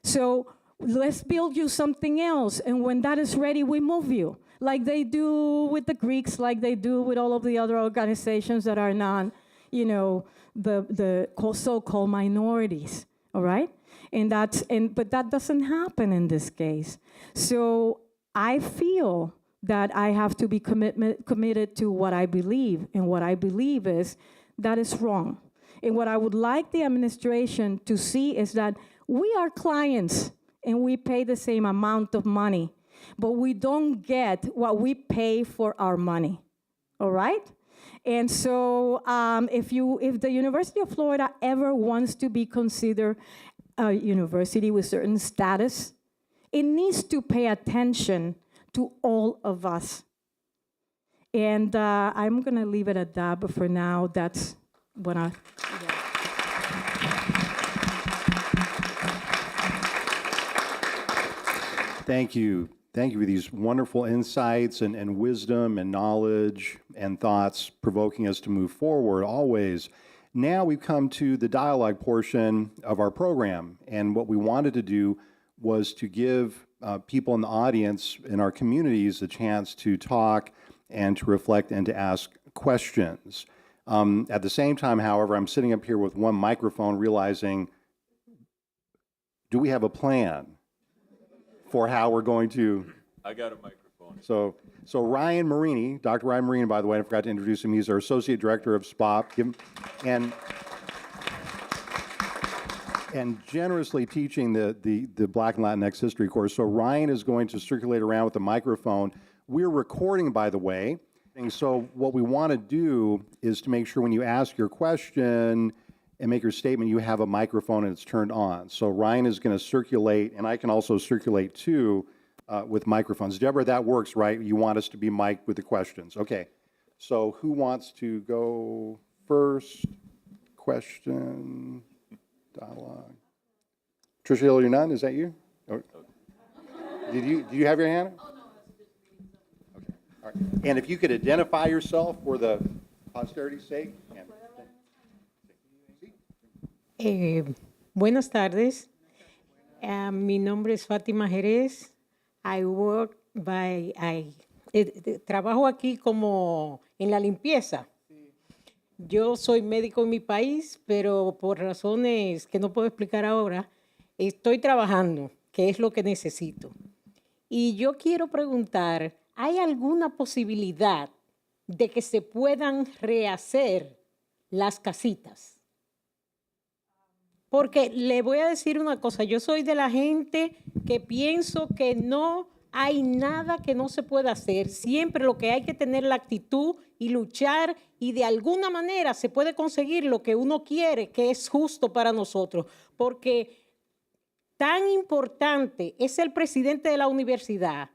So let's build you something else. And when that is ready, we move you. Like they do with the Greeks, like they do with all of the other organizations that are not, the so-called minorities, all right? But that doesn't happen in this case. So I feel that I have to be committed to what I believe, and what I believe is that is wrong. And what I would like the administration to see is that we are clients and we pay the same amount of money, but we don't get what we pay for our money, all right? And so if the University of Florida ever wants to be considered a university with certain status, it needs to pay attention to all of us. And I'm gonna leave it at that, but for now, that's Buena. Thank you. Thank you for these wonderful insights and wisdom and knowledge and thoughts provoking us to move forward always. Now we've come to the dialogue portion of our program, and what we wanted to do was to give people in the audience in our communities a chance to talk and to reflect and to ask questions. At the same time, however, I'm sitting up here with one microphone realizing, do we have a plan for how we're going to? I got a microphone. So Ryan Marini, Dr. Ryan Marini, by the way, I forgot to introduce him. He's our Associate Director of SPOP, and generously teaching the Black and Latinx history course. So Ryan is going to circulate around with the microphone. We're recording, by the way. And so what we want to do is to make sure when you ask your question and make your statement, you have a microphone and it's turned on. So Ryan is going to circulate, and I can also circulate too with microphones. Deborah, that works, right? You want us to be mic'd with the questions. Okay. So who wants to go first? Question, dialogue. Tricia Hill, you're none? Is that you? Or, did you have your hand? Oh, no. Okay. All right. And if you could identify yourself for the posterity's sake. Buenas tardes. Mi nombre es Fátima Jerez. Trabajo aquí como en la limpieza. Yo soy médico en mi país, pero por razones que no puedo explicar ahora, estoy trabajando, que es lo que necesito. Y yo quiero preguntar, ¿hay alguna posibilidad de que se puedan rehacer las casitas? Porque le voy a decir una cosa, yo soy de la gente que pienso que no hay nada que no se pueda hacer. Siempre lo que hay que tener la actitud y luchar, y de alguna manera se puede conseguir lo que uno quiere, que es justo para nosotros. Porque tan importante es el presidente de la universidad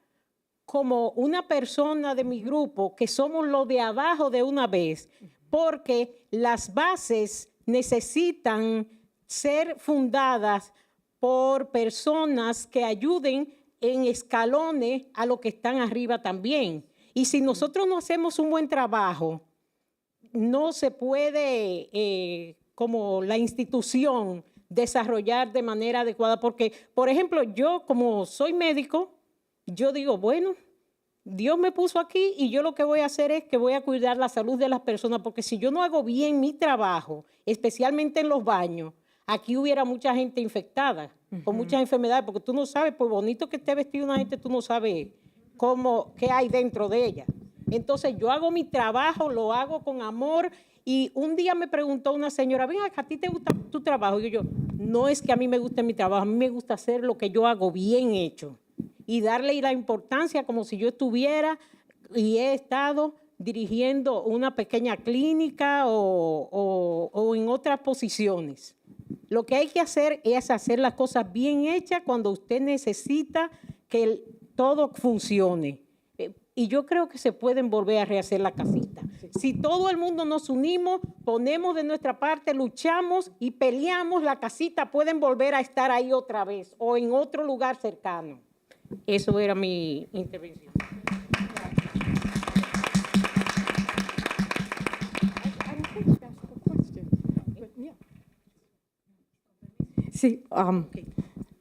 como una persona de mi grupo, que somos los de abajo de una vez, porque las bases necesitan ser fundadas por personas que ayuden en escalones a los que están arriba también. Y si nosotros no hacemos un buen trabajo, no se puede, como la institución, desarrollar de manera adecuada. Porque, por ejemplo, yo como soy médico, yo digo, bueno, Dios me puso aquí y yo lo que voy a hacer es que voy a cuidar la salud de las personas, porque si yo no hago bien mi trabajo, especialmente en los baños, aquí hubiera mucha gente infectada, con muchas enfermedades, porque tú no sabes, por bonito que esté vestida una gente, tú no sabes qué hay dentro de ella. Entonces yo hago mi trabajo, lo hago con amor, y un día me preguntó una señora, ven acá, ¿a ti te gusta tu trabajo? Y yo, no es que a mí me guste mi trabajo, a mí me gusta hacer lo que yo hago bien hecho y darle la importancia como si yo estuviera y he estado dirigiendo una pequeña clínica o en otras posiciones. Lo que hay que hacer es hacer las cosas bien hechas cuando usted necesita que todo funcione. Y yo creo que se pueden volver a rehacer la casita. Si todo el mundo nos unimos, ponemos de nuestra parte, luchamos y peleamos, la casita pueden volver a estar ahí otra vez o en otro lugar cercano. Eso era mi intervención. Sí,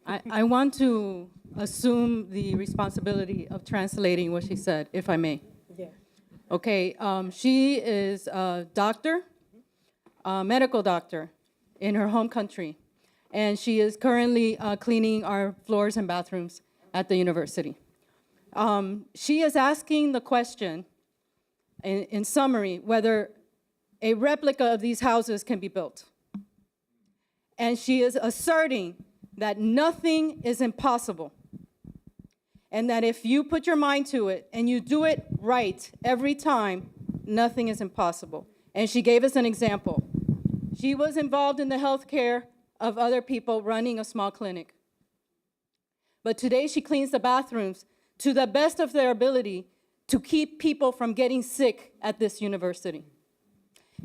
I want to assume the responsibility of translating what she said, if I may. Yeah. Okay, she is a doctor, a medical doctor in her home country, and she is currently cleaning our floors and bathrooms at the university. She is asking the question, in summary, whether a replica of these houses can be built. And she is asserting that nothing is impossible, and that if you put your mind to it and you do it right every time, nothing is impossible. And she gave us an example. She was involved in the health care of other people running a small clinic. But today she cleans the bathrooms to the best of their ability to keep people from getting sick at this university.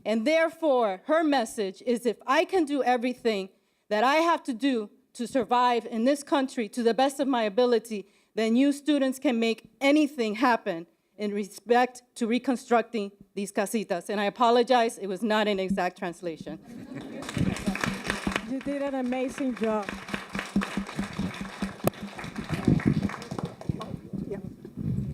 And therefore, her message is if I can do everything that I have to do to survive in this country to the best of my ability, then you students can make anything happen in respect to reconstructing these casitas. And I apologize, it was not an exact translation. You did an amazing job.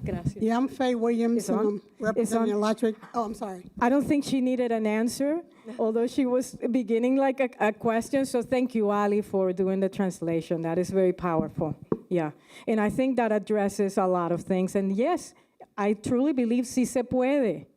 Gracias. Yeah, I'm Faye Williams, It's and on? I'm representing on? Electric. Oh, I'm sorry. I don't think she needed an answer, although she was beginning like a question. So thank you, Ali, for doing the translation. That is very powerful. Yeah. And I think that addresses a lot of things. And yes, I truly believe sí se puede.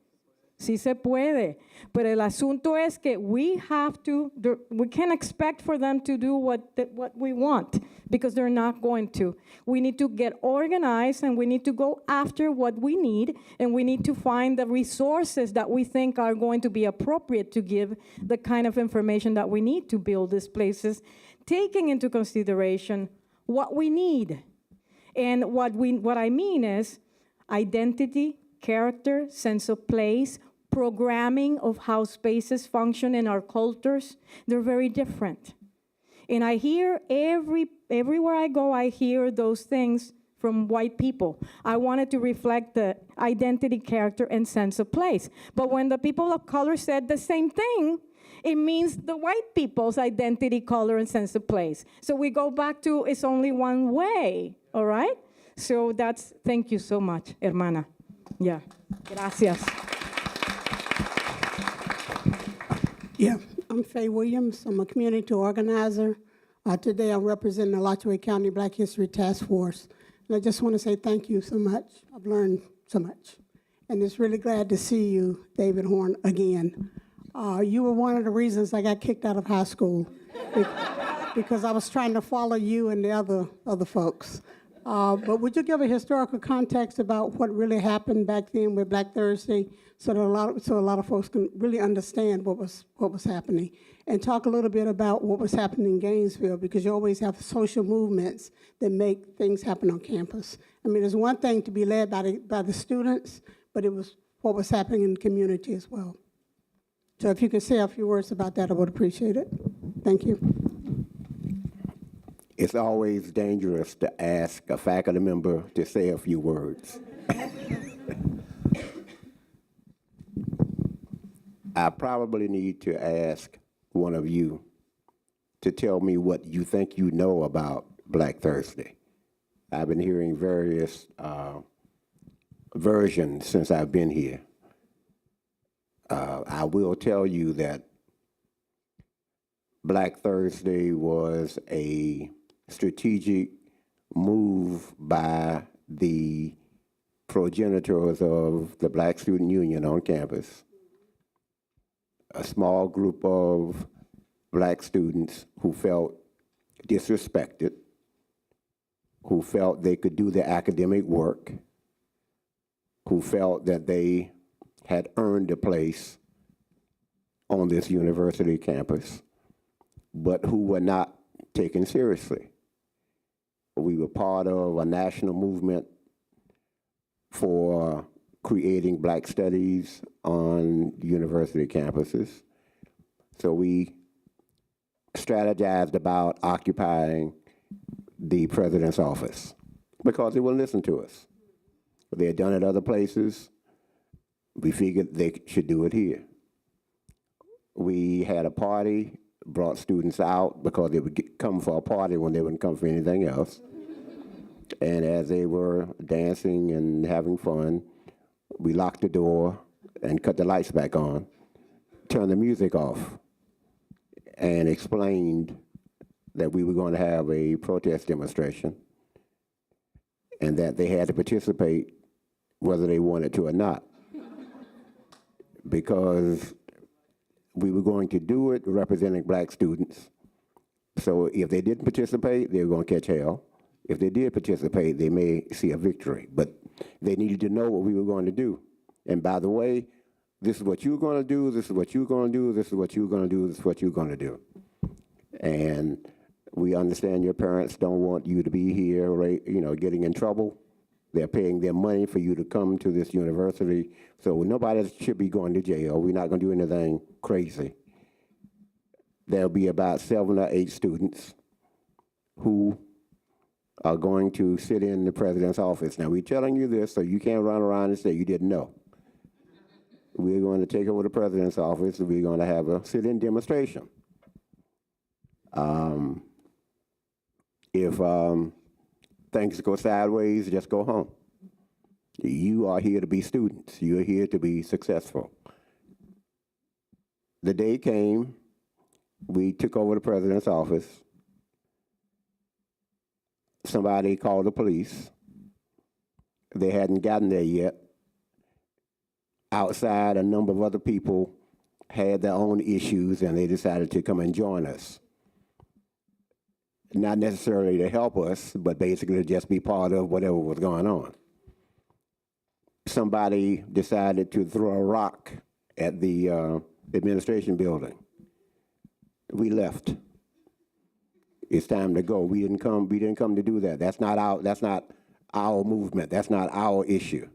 Sí se puede. Pero el asunto es que we can't expect for them to do what we want because they're not going to. We need to get organized and we need to go after what we need and we need to find the resources that we think are going to be appropriate to give the kind of information that we need to build these places, taking into consideration what we need. And what I mean is identity, character, sense of place, programming of how spaces function in our cultures. They're very different. And I hear everywhere I go, I hear those things from white people. I wanted to reflect the identity, character, and sense of place. But when the people of color said the same thing, it means the white people's identity, color, and sense of place. So we go back to it's only one way, all right? So thank you so much, hermana. Yeah, gracias. Yeah, I'm Faye Williams. I'm a community organizer. Today I'm representing the Alachua County Black History Task Force. And I just want to say thank you so much. I've learned so much. And it's really glad to see you, David Horne, again. You were one of the reasons I got kicked out of high school because I was trying to follow you and the other folks. But would you give a historical context about what really happened back then with Black Thursday so a lot of folks can really understand what was happening? And talk a little bit about what was happening in Gainesville, because you always have social movements that make things happen on campus. I mean, it's one thing to be led by the students, but it was what was happening in the community as well. So if you could say a few words about that, I would appreciate it. Thank you. It's always dangerous to ask a faculty member to say a few words. I probably need to ask one of you to tell me what you think you know about Black Thursday. I've been hearing various versions since I've been here. I will tell you that Black Thursday was a strategic move by the progenitors of the Black Student Union on campus. A small group of Black students who felt disrespected, who felt they could do their academic work, who felt that they had earned a place on this university campus, but who were not taken seriously. We were part of a national movement for creating Black studies on university campuses. So we strategized about occupying the president's office because they wouldn't listen to us. They had done it other places. We figured they should do it here. We had a party, brought students out because they would come for a party when they wouldn't come for anything else. And as they were dancing and having fun, we locked the door and cut the lights back on, turned the music off, and explained that we were going to have a protest demonstration and that they had to participate whether they wanted to or not, because we were going to do it representing Black students. So if they didn't participate, they were going to catch hell. If they did participate, they may see a victory. But they needed to know what we were going to do. And by the way, this is what you're going to do, this is what you're going to do, this is what you're going to do, this is what you're going to do. And we understand your parents don't want you to be here, right, getting in trouble. They're paying their money for you to come to this university. So nobody should be going to jail. We're not going to do anything crazy. There'll be about 7 or 8 students who are going to sit in the president's office. Now, we're telling you this so you can't run around and say you didn't know. We're going to take over the president's office, and we're going to have a sit-in demonstration. If things go sideways, just go home. You are here to be students. You're here to be successful. The day came, we took over the president's office. Somebody called the police. They hadn't gotten there yet. Outside, a number of other people had their own issues, and they decided to come and join us. Not necessarily to help us, but basically to just be part of whatever was going on. Somebody decided to throw a rock at the administration building. We left. It's time to go. We didn't come to do that. That's not our movement. That's not our issue.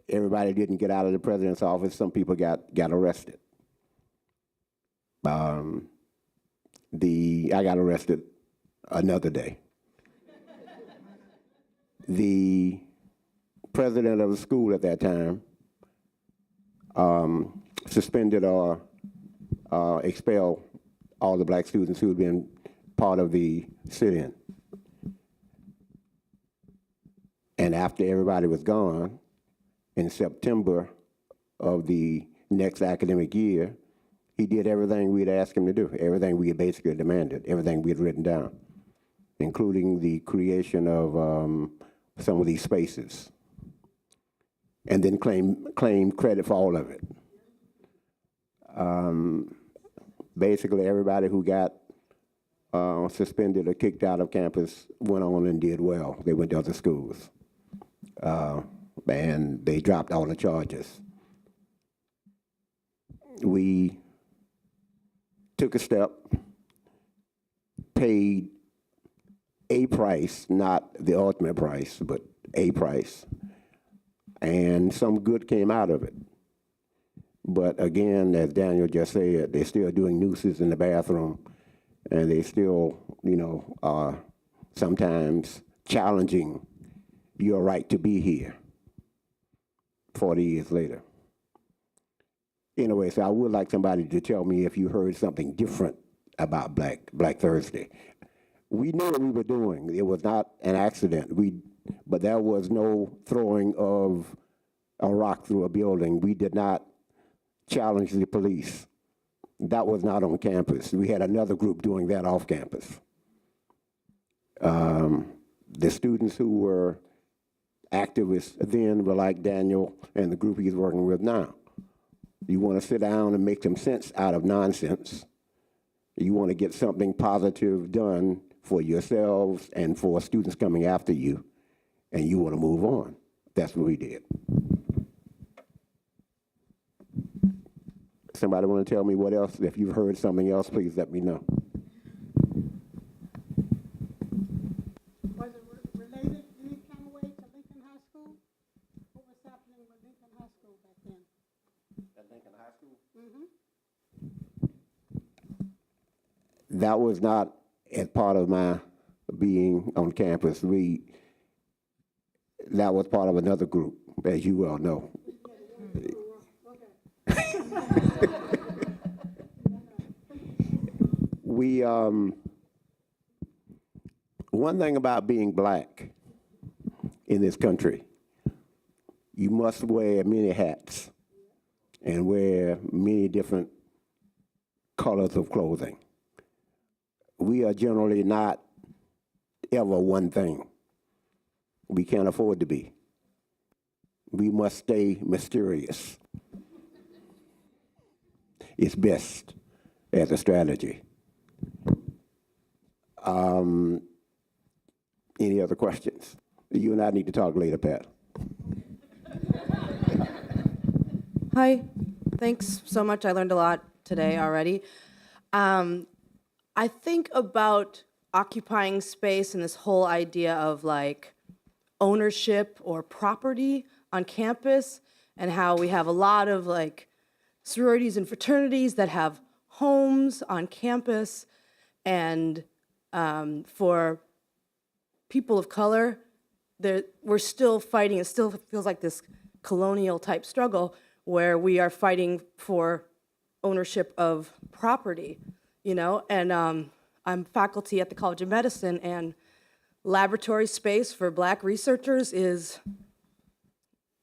Everybody didn't get out of the president's office. Some people got arrested. I got arrested another day. The president of the school at that time suspended or expelled all the black students who had been part of the sit-in. And after everybody was gone, in September of the next academic year, he did everything we'd asked him to do, everything we had basically demanded, everything we had written down, including the creation of some of these spaces, and then claim credit for all of it. Basically, everybody who got suspended or kicked out of campus went on and did well. They went to other schools. And they dropped all the charges. We took a step, paid a price, not the ultimate price, but a price, and some good came out of it. But again, as Daniel just said, they're still doing nooses in the bathroom, and they still, are sometimes challenging your right to be here 40 years later. Anyway, so I would like somebody to tell me if you heard something different about Black Thursday. We knew what we were doing. It was not an accident. But there was no throwing of a rock through a building. We did not challenge the police. That was not on campus. We had another group doing that off campus. The students who were activists then were like Daniel and the group he's working with now. You want to sit down and make some sense out of nonsense. You want to get something positive done for yourselves and for students coming after you, and you want to move on. That's what we did. Somebody want to tell me what else? If you've heard something else, please let me know. Was it related any kind of way to Lincoln High School? What was happening with Lincoln High School back then? At Lincoln High School? Mm-hmm. That was not as part of my being on campus. That was part of another group, as you well know. One thing about being black in this country, you must wear many hats and wear many different colors of clothing. We are generally not ever one thing. We can't afford to be. We must stay mysterious. It's best as a strategy. Any other questions? You and I need to talk later, Pat. Hi, thanks so much. I learned a lot today already. I think about occupying space and this whole idea of like ownership or property on campus, and how we have a lot of like sororities and fraternities that have homes on campus, and for people of color, we're still fighting. It still feels like this colonial type struggle where we are fighting for ownership of property, you know? And I'm faculty at the College of Medicine, and laboratory space for Black researchers is,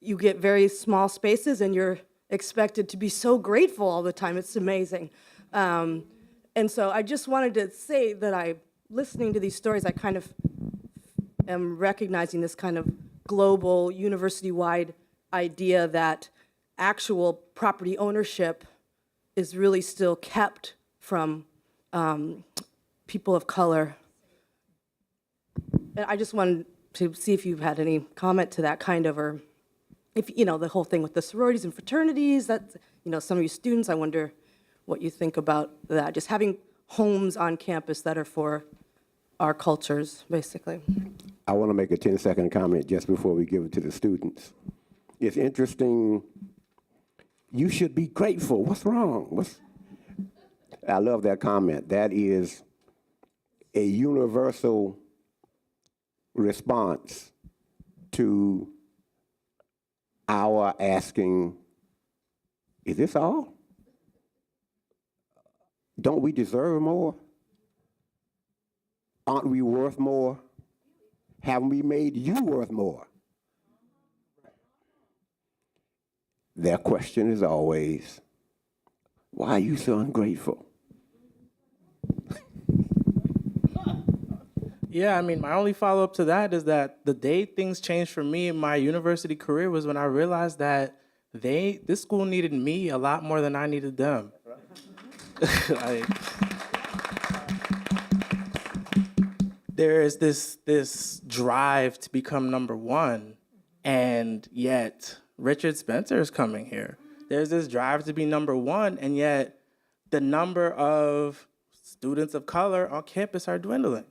you get very small spaces and you're expected to be so grateful all the time. It's amazing. And so I just wanted to say that listening to these stories, I kind of am recognizing this kind of global, university-wide idea that actual property ownership is really still kept from people of color. And I just wanted to see if you've had any comment to that kind of, or if, you know, the whole thing with the sororities and fraternities, that, you know, some of you students, I wonder what you think about that, just having homes on campus that are for our cultures, basically. I want to make a 10-second comment just before we give it to the students. It's interesting. You should be grateful. What's wrong? I love that comment. That is a universal response to our asking, is this all? Don't we deserve more? Aren't we worth more? Haven't we made you worth more? Their question is always, why are you so ungrateful? Yeah, I mean, my only follow-up to that is that the day things changed for me in my university career was when I realized that this school needed me a lot more than I needed them. There is this drive to become number one, and yet Richard Spencer is coming here. There's this drive to be number one, and yet the number of students of color on campus are dwindling.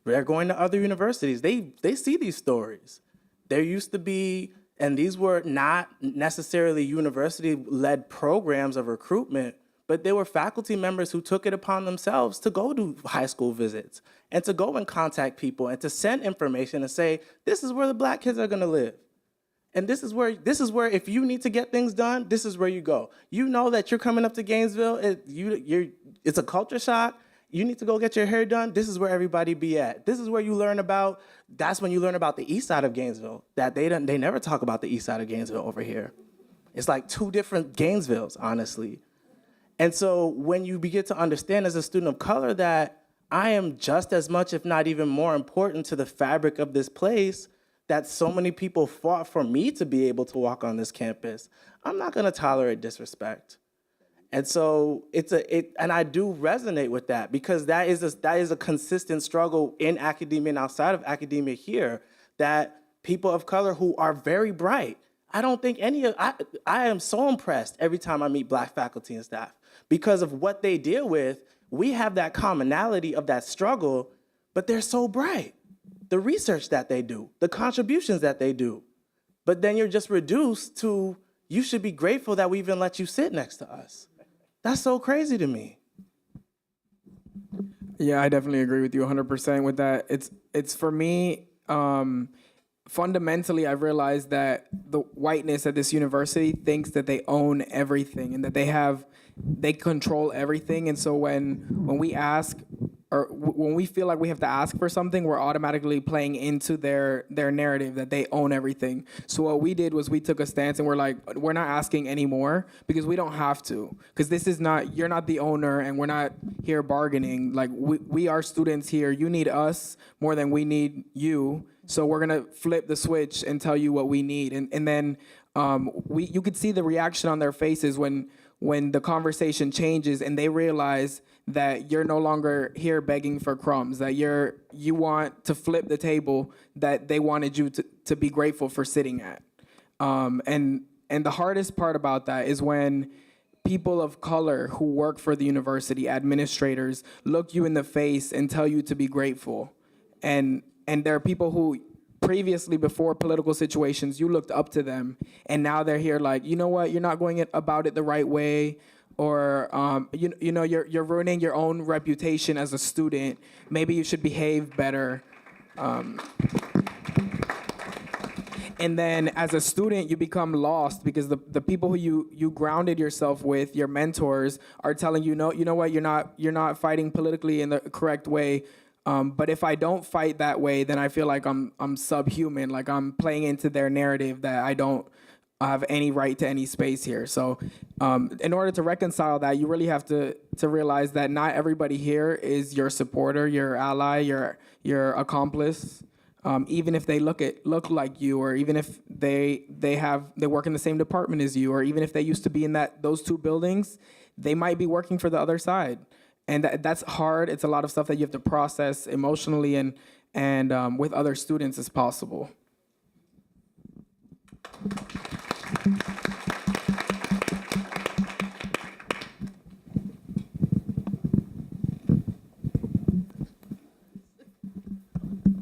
They're going to other universities. They see these stories. There used to be, and these were not necessarily university-led programs of recruitment, but they were faculty members who took it upon themselves to go to high school visits and to go and contact people and to send information and say, this is where the Black kids are gonna live. And this is where if you need to get things done, this is where you go. You know that you're coming up to Gainesville, it's a culture shock. You need to go get your hair done. This is where everybody be at. This is where you learn about, that's when you learn about the east side of Gainesville. That they never talk about the east side of Gainesville over here. It's like two different Gainesvilles, honestly. And so when you begin to understand as a student of color that I am just as much, if not even more important to the fabric of this place, that so many people fought for me to be able to walk on this campus, I'm not gonna tolerate disrespect. And so and I do resonate with that, because that is a consistent struggle in academia and outside of academia here, that people of color who are very bright, I don't think I am so impressed every time I meet Black faculty and staff because of what they deal with. We have that commonality of that struggle, but they're so bright. The research that they do, the contributions that they do, but then you're just reduced to, you should be grateful that we even let you sit next to us. That's so crazy to me. Yeah, I definitely agree with you 100% with that. It's for me, fundamentally, I've realized that the whiteness at this university thinks that they own everything and that they control everything. And so when we ask, or when we feel like we have to ask for something, we're automatically playing into their narrative that they own everything. So what we did was we took a stance and we're like, we're not asking anymore because we don't have to. Because you're not the owner and we're not here bargaining. Like we are students here. You need us more than we need you. So we're gonna flip the switch and tell you what we need. And then you could see the reaction on their faces when the conversation changes and they realize that you're no longer here begging for crumbs, that you want to flip the table that they wanted you to be grateful for sitting at. And the hardest part about that is when people of color who work for the university, administrators, look you in the face and tell you to be grateful. And there are people who previously, before political situations, you looked up to them, and now they're here like, you know what, you're not going about it the right way, or you're ruining your own reputation as a student. Maybe you should behave better. And then as a student, you become lost because the people who you grounded yourself with, your mentors, are telling you, no, you know what, you're not fighting politically in the correct way. But if I don't fight that way, then I feel like I'm subhuman, like I'm playing into their narrative that I don't have any right to any space here. So in order to reconcile that, you really have to realize that not everybody here is your supporter, your ally, your accomplice. Even if they look like you, or even if they work in the same department as you, or even if they used to be in those two buildings, they might be working for the other side. And that's hard. It's a lot of stuff that you have to process emotionally and with other students as possible.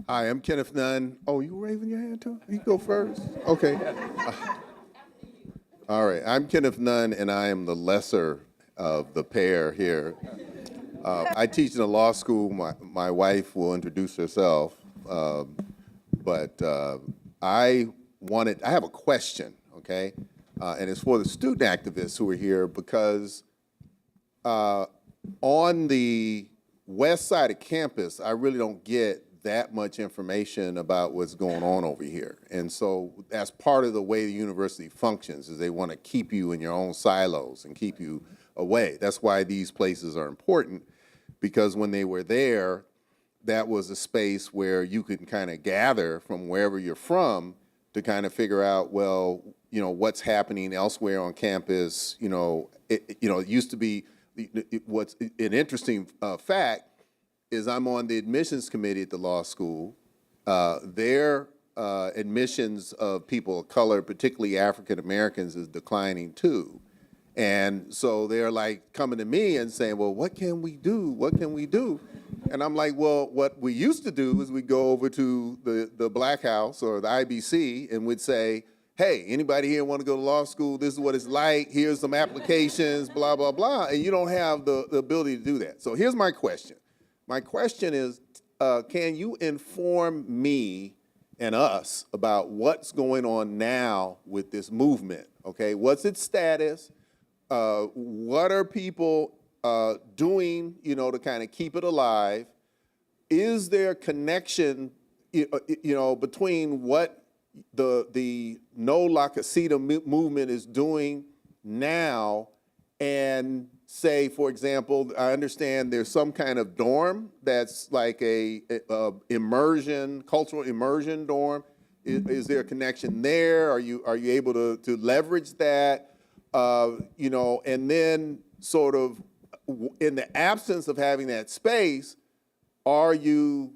Hi, I'm Kenneth Nunn. Oh, you raising your hand too? You go first. Okay. All right, I'm Kenneth Nunn, and I am the lesser of the pair here. I teach in a law school. My wife will introduce herself, but I have a question, okay? And it's for the student activists who are here, because on the west side of campus, I really don't get that much information about what's going on over here. And so that's part of the way the university functions, is they want to keep you in your own silos and keep you away. That's why these places are important, because when they were there, that was a space where you could kind of gather from wherever you're from to kind of figure out, well, you know, what's happening elsewhere on campus. It used to be, what's an interesting fact is I'm on the admissions committee at the law school. Their admissions of people of color, particularly African Americans, is declining too. And so they're like coming to me and saying, well, what can we do? What can we do? And I'm like, well, what we used to do is we'd go over to the Black House or the IBC and we'd say, hey, anybody here want to go to law school? This is what it's like. Here's some applications, blah, blah, blah. And you don't have the ability to do that. So here's my question. My question is, can you inform me and us about what's going on now with this movement, okay? What's its status? What are people doing, to kind of keep it alive? Is there connection, between what the No La Casita movement is doing now and, say, for example, I understand there's some kind of dorm that's like a immersion, cultural immersion dorm. Is there a connection there? Are you able to leverage that? And then sort of in the absence of having that space, are you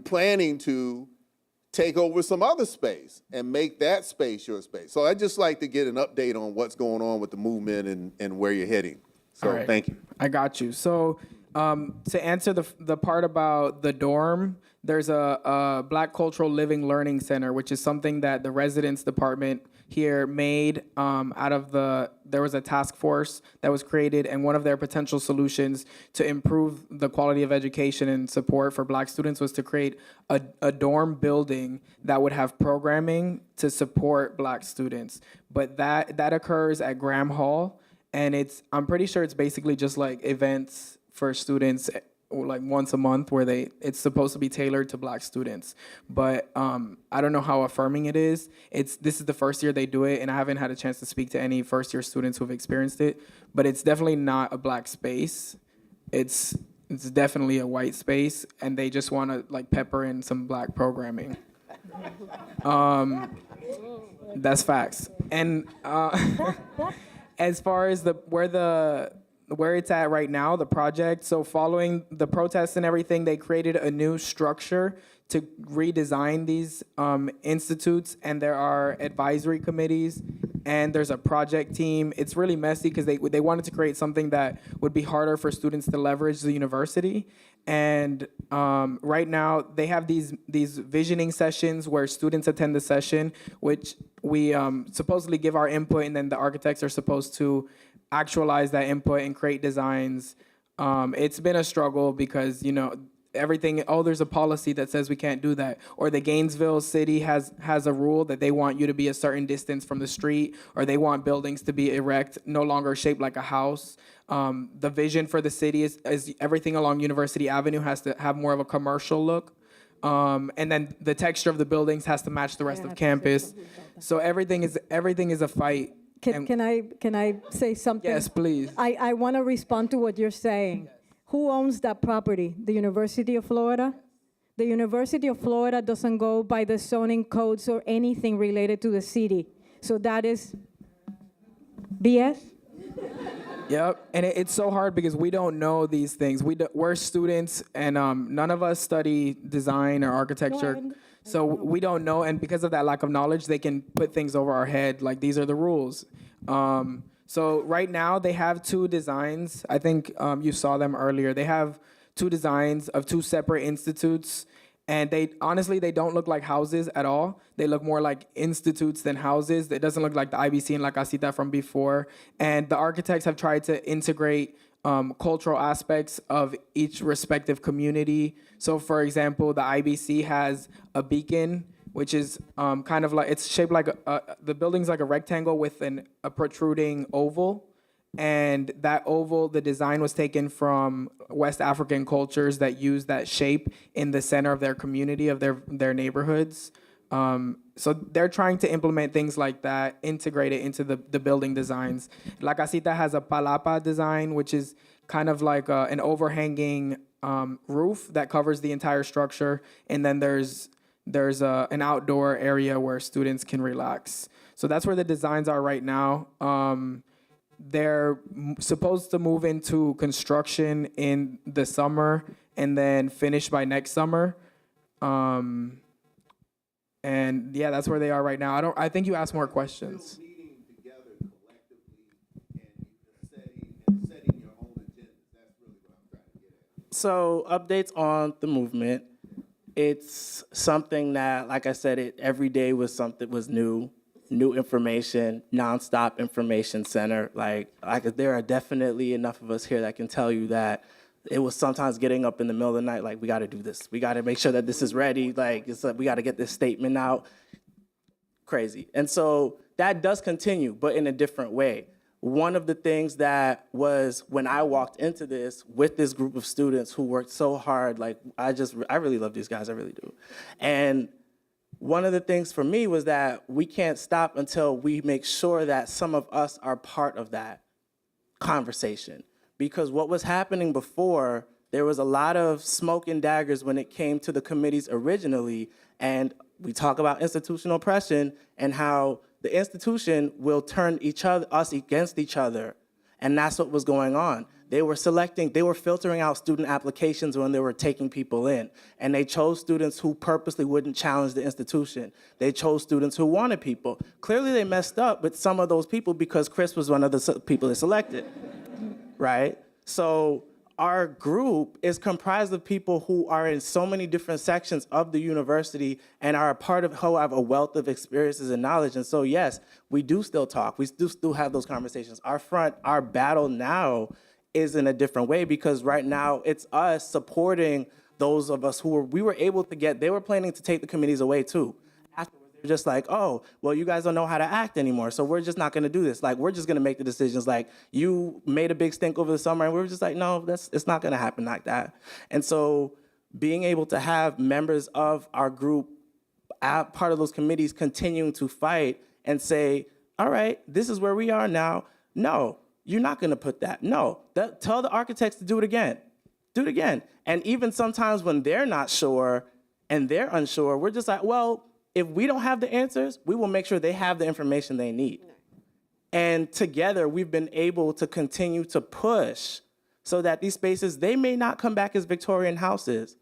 planning to take over some other space and make that space your space? So I'd just like to get an update on what's going on with the movement and where you're heading. So right. Thank you. I got you. So to answer the part about the dorm, there's a Black Cultural Living Learning Center, which is something that the residence department here made there was a task force that was created, and one of their potential solutions to improve the quality of education and support for Black students was to create a dorm building that would have programming to support Black students. But that occurs at Graham Hall, and I'm pretty sure it's basically just like events for students, like once a month, where it's supposed to be tailored to Black students. But I don't know how affirming it is. This is the first year they do it, and I haven't had a chance to speak to any first year students who've experienced it. But it's definitely not a Black space. It's definitely a white space, and they just want to like pepper in some Black programming. That's facts. And as far as where it's at right now, the project, so following the protests and everything, they created a new structure to redesign these institutes, and there are advisory committees and there's a project team. It's really messy because they wanted to create something that would be harder for students to leverage the university. And right now they have these visioning sessions where students attend the session, which we supposedly give our input, and then the architects are supposed to actualize that input and create designs. It's been a struggle because, you know, everything, there's a policy that says we can't do that. Or the Gainesville city has a rule that they want you to be a certain distance from the street, or they want buildings to be erect, no longer shaped like a house. The vision for the city is everything along University Avenue has to have more of a commercial look. And then the texture of the buildings has to match the rest of campus. So everything is a fight. Can I say something? Yes, please. I want to respond to what you're saying. Who owns that property? The University of Florida? The University of Florida doesn't go by the zoning codes or anything related to the city. So that is BS? Yep, and it's so hard because we don't know these things. We're students, and none of us study design or architecture, so we don't know. And because of that lack of knowledge, they can put things over our head, like these are the rules. So right now they have two designs. I think you saw them earlier. They have two designs of two separate institutes. And they don't look like houses at all. They look more like institutes than houses. It doesn't look like the IBC and La Casita from before. And the architects have tried to integrate cultural aspects of each respective community. So for example, the IBC has a beacon, which is kind of like, it's shaped like, the building's like a rectangle with a protruding oval. And that oval, the design was taken from West African cultures that use that shape in the center of their community, of their neighborhoods. So they're trying to implement things like that, integrate it into the building designs. La Casita has a palapa design, which is kind of like an overhanging roof that covers the entire structure. And then there's an outdoor area where students can relax. So that's where the designs are right now. They're supposed to move into construction in the summer and then finish by next summer. And yeah, that's where they are right now. I think you asked more questions. So updates on the movement. It's something that, like I said, every day was new information, nonstop information center. Like there are definitely enough of us here that can tell you that it was sometimes getting up in the middle of the night, like, we got to do this. We got to make sure that this is ready. Like, it's like we got to get this statement out. Crazy. And so that does continue, but in a different way. One of the things that was when I walked into this with this group of students who worked so hard, like, I really love these guys, I really do. And one of the things for me was that we can't stop until we make sure that some of us are part of that conversation. Because what was happening before, there was a lot of smoke and daggers when it came to the committees originally. And we talk about institutional oppression and how the institution will turn us against each other. And that's what was going on. They were filtering out student applications when they were taking people in. And they chose students who purposely wouldn't challenge the institution. They chose students who wanted people. Clearly they messed up with some of those people because Chris was one of the people they selected, right? So our group is comprised of people who are in so many different sections of the university and are a part of who have a wealth of experiences and knowledge. And so yes, we do still talk. We do still have those conversations. Our battle now is in a different way because right now it's us supporting those of us we were able to get, they were planning to take the committees away too. Afterwards, they're just like, oh, well, you guys don't know how to act anymore, so we're just not gonna do this. Like, we're just gonna make the decisions. Like, you made a big stink over the summer, and we were just like, no, it's not gonna happen like that. And so being able to have members of our group, part of those committees, continuing to fight and say, all right, this is where we are now. No, you're not gonna put that. No, tell the architects to do it again. Do it again. And even sometimes when they're not sure and they're unsure, we're just like, well, if we don't have the answers, we will make sure they have the information they need. And together, we've been able to continue to push so that these spaces, they may not come back as Victorian houses,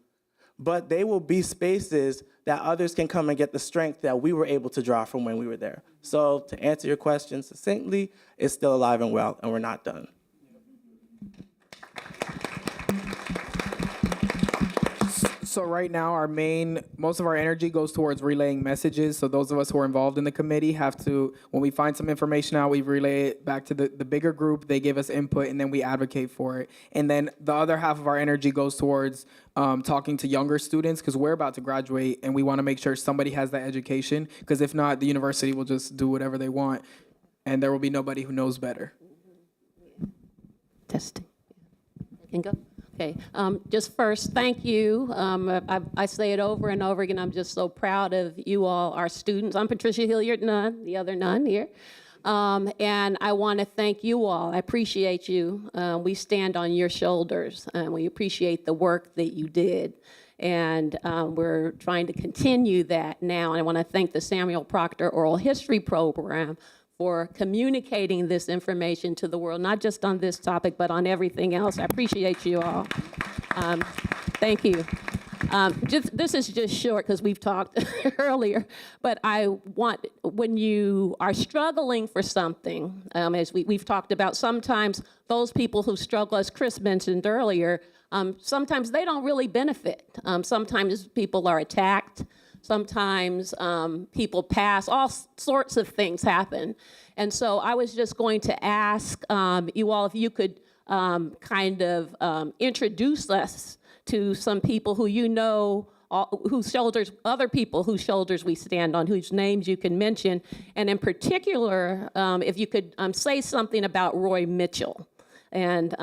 but they will be spaces that others can come and get the strength that we were able to draw from when we were there. So to answer your question succinctly, it's still alive and well, and we're not done. So right now, most of our energy goes towards relaying messages. So those of us who are involved in the committee have to, when we find some information out, we relay it back to the bigger group. They give us input, and then we advocate for it. And then the other half of our energy goes towards talking to younger students, because we're about to graduate, and we want to make sure somebody has that education, because if not, the university will just do whatever they want, and there will be nobody who knows better. Testing. Can go? Okay, just first, thank you. I say it over and over again, I'm just so proud of you all, our students. I'm Patricia Hilliard Nunn, the other nun here. And I want to thank you all. I appreciate you. We stand on your shoulders, and we appreciate the work that you did. And we're trying to continue that now. And I want to thank the Samuel Proctor Oral History Program for communicating this information to the world, not just on this topic, but on everything else. I appreciate you all. Thank you. This is just short because we've talked earlier, but I want, when you are struggling for something, as we've talked about, sometimes those people who struggle, as Chris mentioned earlier, sometimes they don't really benefit. Sometimes people are attacked. Sometimes people pass, all sorts of things happen. And so I was just going to ask you all if you could kind of introduce us to some people who you know, whose shoulders, other people whose shoulders we stand on, whose names you can mention. And in particular, if you could say something about Roy Mitchell, and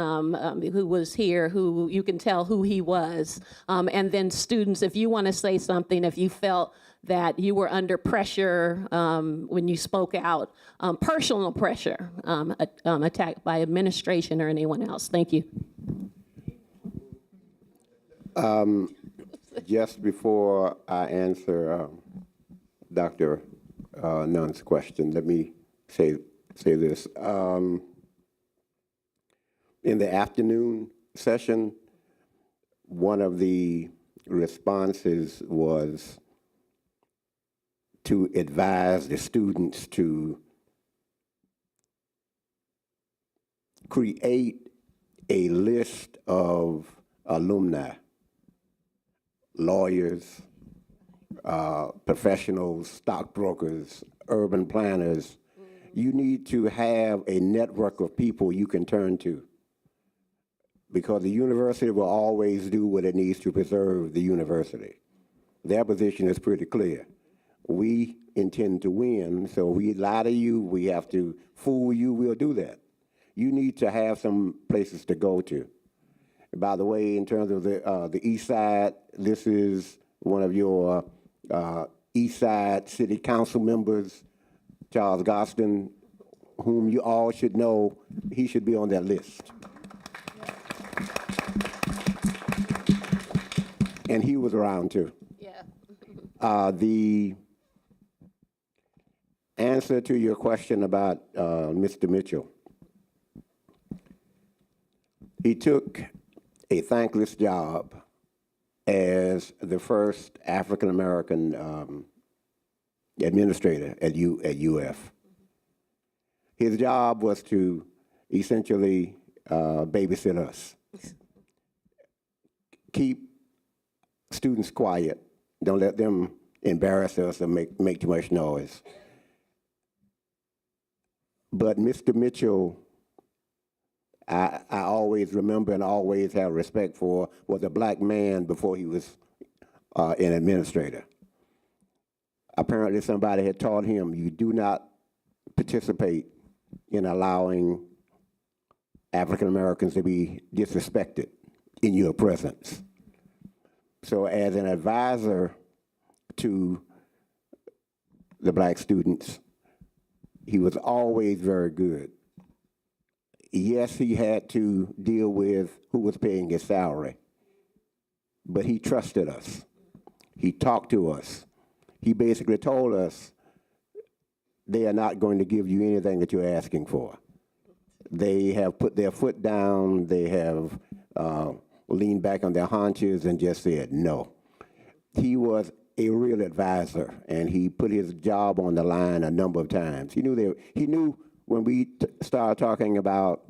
who was here, who you can tell who he was. And then students, if you want to say something, if you felt that you were under pressure when you spoke out, personal pressure, attacked by administration or anyone else. Thank you. Just before I answer Dr. Nunn's question, let me say this. In the afternoon session, one of the responses was to advise the students to create a list of alumni, lawyers, professionals, stockbrokers, urban planners. You need to have a network of people you can turn to, because the university will always do what it needs to preserve the university. Their position is pretty clear. We intend to win, so we lie to you, we have to fool you, we'll do that. You need to have some places to go to. By the way, in terms of the East Side, this is one of your East Side City Council members, Charles Gostin, whom you all should know. He should be on that list. And he was around too. Yeah. The answer to your question about Mr. Mitchell, he took a thankless job as the first African-American administrator at UF. His job was to essentially babysit us. Keep students quiet. Don't let them embarrass us or make too much noise. But Mr. Mitchell, I always remember and always have respect for, was a black man before he was an administrator. Apparently somebody had taught him, you do not participate in allowing African Americans to be disrespected in your presence. So as an advisor to the black students, he was always very good. Yes, he had to deal with who was paying his salary, but he trusted us. He talked to us. He basically told us, they are not going to give you anything that you're asking for. They have put their foot down, they have leaned back on their haunches and just said, no, he was a real advisor, and he put his job on the line a number of times. He knew when we started talking about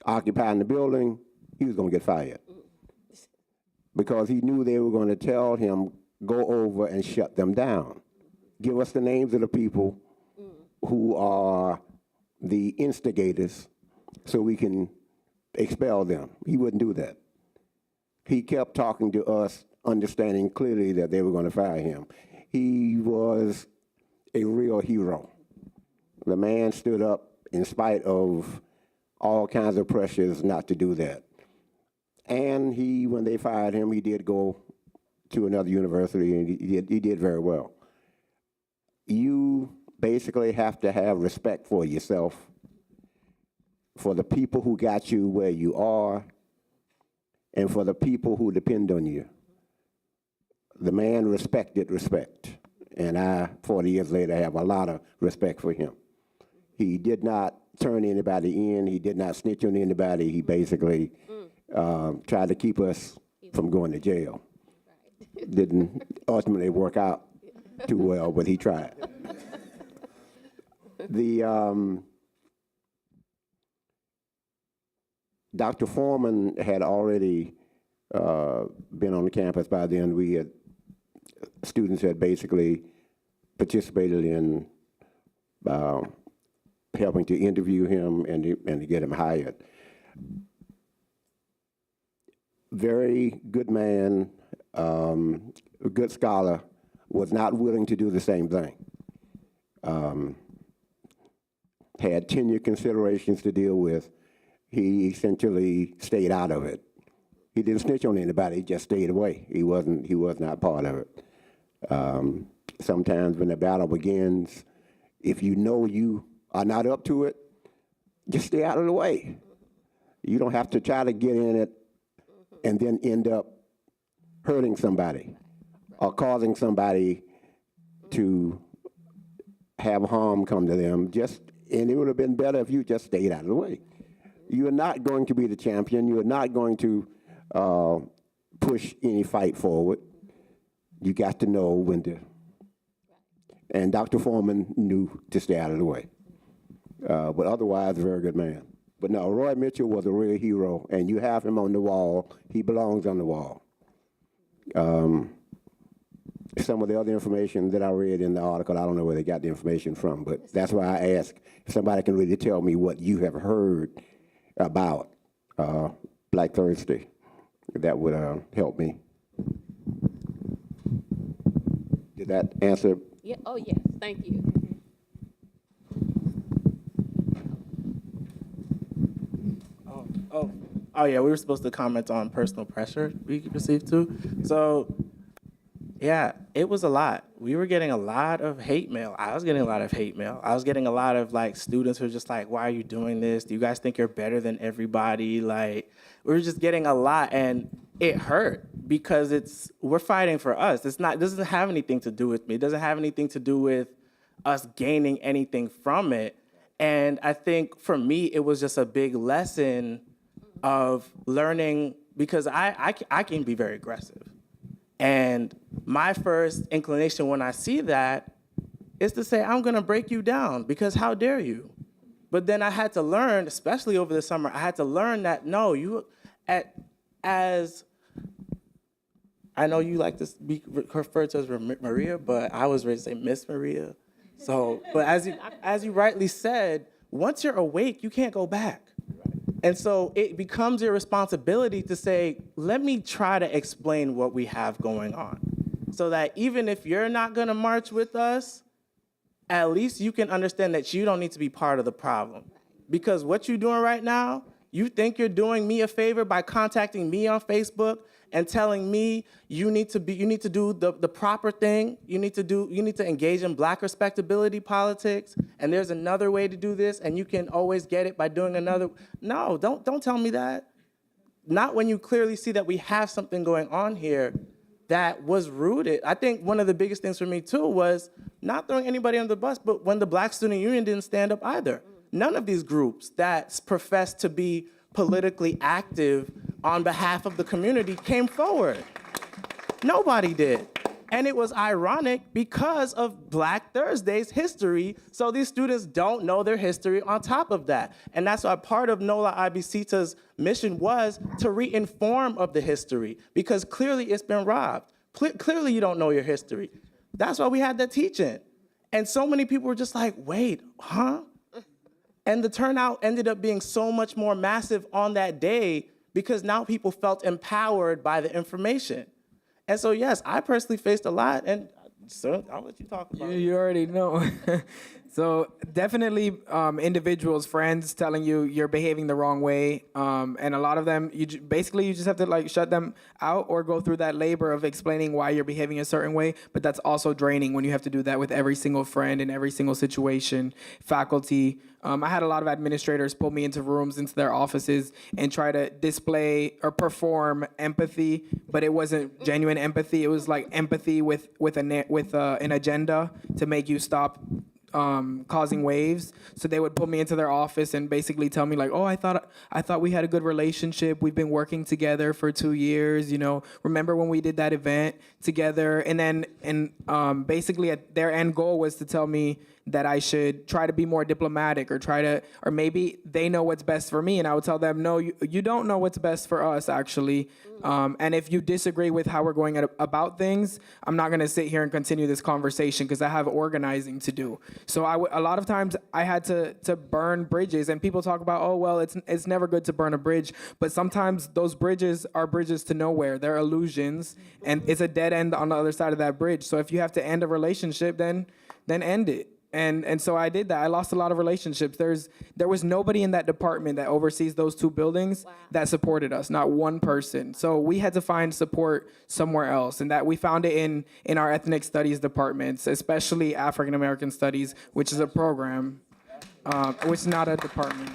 occupying the building, he was going to get fired, because he knew they were going to tell him, go over and shut them down. Give us the names of the people who are the instigators so we can expel them. He wouldn't do that. He kept talking to us, understanding clearly that they were going to fire him. He was a real hero. The man stood up in spite of all kinds of pressures not to do that. And when they fired him, he did go to another university, and he did very well. You basically have to have respect for yourself, for the people who got you where you are, and for the people who depend on you. The man respected respect, and I, 40 years later, have a lot of respect for him. He did not turn anybody in. He did not snitch on anybody. He basically tried to keep us from going to jail. Didn't ultimately work out too well, but he tried. Dr. Foreman had already been on the campus by then. Students had basically participated in helping to interview him and to get him hired. Very good man, a good scholar, was not willing to do the same thing. Had tenure considerations to deal with. He essentially stayed out of it. He didn't snitch on anybody, he just stayed away. He was not part of it. Sometimes when the battle begins, if you know you are not up to it, just stay out of the way. You don't have to try to get in it and then end up hurting somebody or causing somebody to have harm come to them. And it would have been better if you just stayed out of the way. You are not going to be the champion. You are not going to push any fight forward. You got to know when to. And Dr. Foreman knew to stay out of the way. But otherwise, a very good man. But no, Roy Mitchell was a real hero, and you have him on the wall. He belongs on the wall. Some of the other information that I read in the article, I don't know where they got the information from, but that's why I ask if somebody can really tell me what you have heard about Black Thursday. That would help me. Did that answer? Yeah. Oh, yes. Thank you. Oh, yeah, we were supposed to comment on personal pressure we received too. So, yeah, it was a lot. We were getting a lot of hate mail. I was getting a lot of hate mail. I was getting a lot of students who were just like, why are you doing this? Do you guys think you're better than everybody? We were just getting a lot, and it hurt because we're fighting for us. It doesn't have anything to do with me. It doesn't have anything to do with us gaining anything from it. And I think for me, it was just a big lesson of learning, because I can be very aggressive. And my first inclination when I see that is to say, I'm gonna break you down, because how dare you? But then I had to learn, especially over the summer, I had to learn that no, as I know you like to be referred to as Maria, but I was raised to say Miss Maria. So, but as you rightly said, once you're awake, you can't go back. And so it becomes your responsibility to say, let me try to explain what we have going on, so that even if you're not gonna march with us, at least you can understand that you don't need to be part of the problem. Because what you're doing right now, you think you're doing me a favor by contacting me on Facebook and telling me you need to do the proper thing. You need to engage in Black respectability politics, and there's another way to do this, and you can always get it by doing another. No, don't tell me that. Not when you clearly see that we have something going on here that was rooted. I think one of the biggest things for me too was not throwing anybody under the bus, but when the Black Student Union didn't stand up either. None of these groups that profess to be politically active on behalf of the community came forward. Nobody did. And it was ironic because of Black Thursday's history, so these students don't know their history on top of that. And that's why part of NOLA Ibisita's mission was to re-inform of the history, because clearly it's been robbed. Clearly you don't know your history. That's why we had that teaching. And so many people were just like, wait, huh? And the turnout ended up being so much more massive on that day because now people felt empowered by the information. And so, yes, I personally faced a lot, and so I'll let you talk about it. You already know. So definitely individuals, friends telling you you're behaving the wrong way. And a lot of them, basically you just have to like shut them out or go through that labor of explaining why you're behaving a certain way. But that's also draining when you have to do that with every single friend in every single situation, faculty. I had a lot of administrators pull me into rooms, into their offices, and try to display or perform empathy, but it wasn't genuine empathy. It was like empathy with an agenda to make you stop causing waves. So they would put me into their office and basically tell me like, oh, I thought we had a good relationship. We've been working together for 2 years. You know, remember when we did that event together? And basically their end goal was to tell me that I should try to be more diplomatic or maybe they know what's best for me. And I would tell them, no, you don't know what's best for us, actually. And if you disagree with how we're going about things, I'm not going to sit here and continue this conversation because I have organizing to do. So a lot of times I had to burn bridges, and people talk about, oh, well, it's never good to burn a bridge. But sometimes those bridges are bridges to nowhere. They're illusions, and it's a dead end on the other side of that bridge. So if you have to end a relationship, then end it. And so I did that. I lost a lot of relationships. There was nobody in that department that oversees those 2 buildings that supported us, not one person. So we had to find support somewhere else, and that we found it in our ethnic studies departments, especially African American studies, which is a program, which is not a department.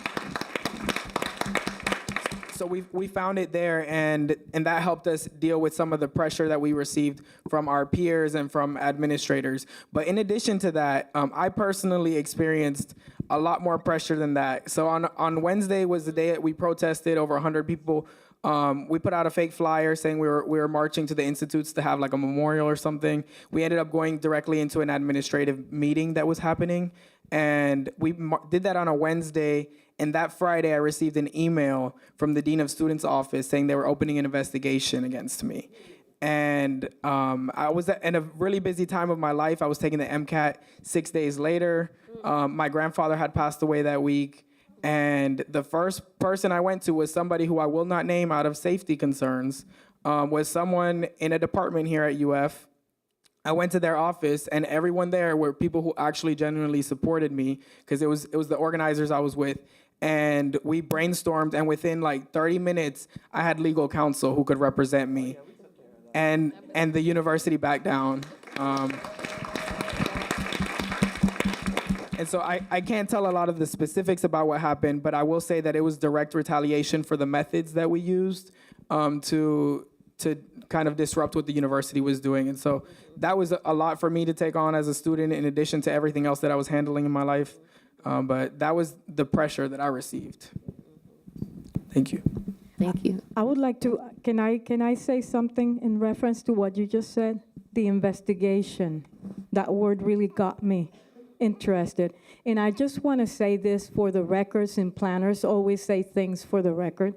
So we found it there, and that helped us deal with some of the pressure that we received from our peers and from administrators. But in addition to that, I personally experienced a lot more pressure than that. So on Wednesday was the day that we protested, over 100 people. We put out a fake flyer saying we were marching to the institutes to have like a memorial or something. We ended up going directly into an administrative meeting that was happening, and we did that on a Wednesday. And that Friday, I received an email from the Dean of Students' office saying they were opening an investigation against me. And I was in a really busy time of my life. I was taking the MCAT 6 days later. My grandfather had passed away that week. And the first person I went to was somebody who I will not name out of safety concerns, was someone in a department here at UF. I went to their office, and everyone there were people who actually genuinely supported me, because it was the organizers I was with. And we brainstormed, and within like 30 minutes, I had legal counsel who could represent me. And the university backed down. And so I can't tell a lot of the specifics about what happened, but I will say that it was direct retaliation for the methods that we used to kind of disrupt what the university was doing. And so that was a lot for me to take on as a student, in addition to everything else that I was handling in my life. But that was the pressure that I received. Thank you. Thank you. I would like to, can I say something in reference to what you just said? The investigation. That word really got me interested. And I just want to say this for the records, and planners always say things for the record.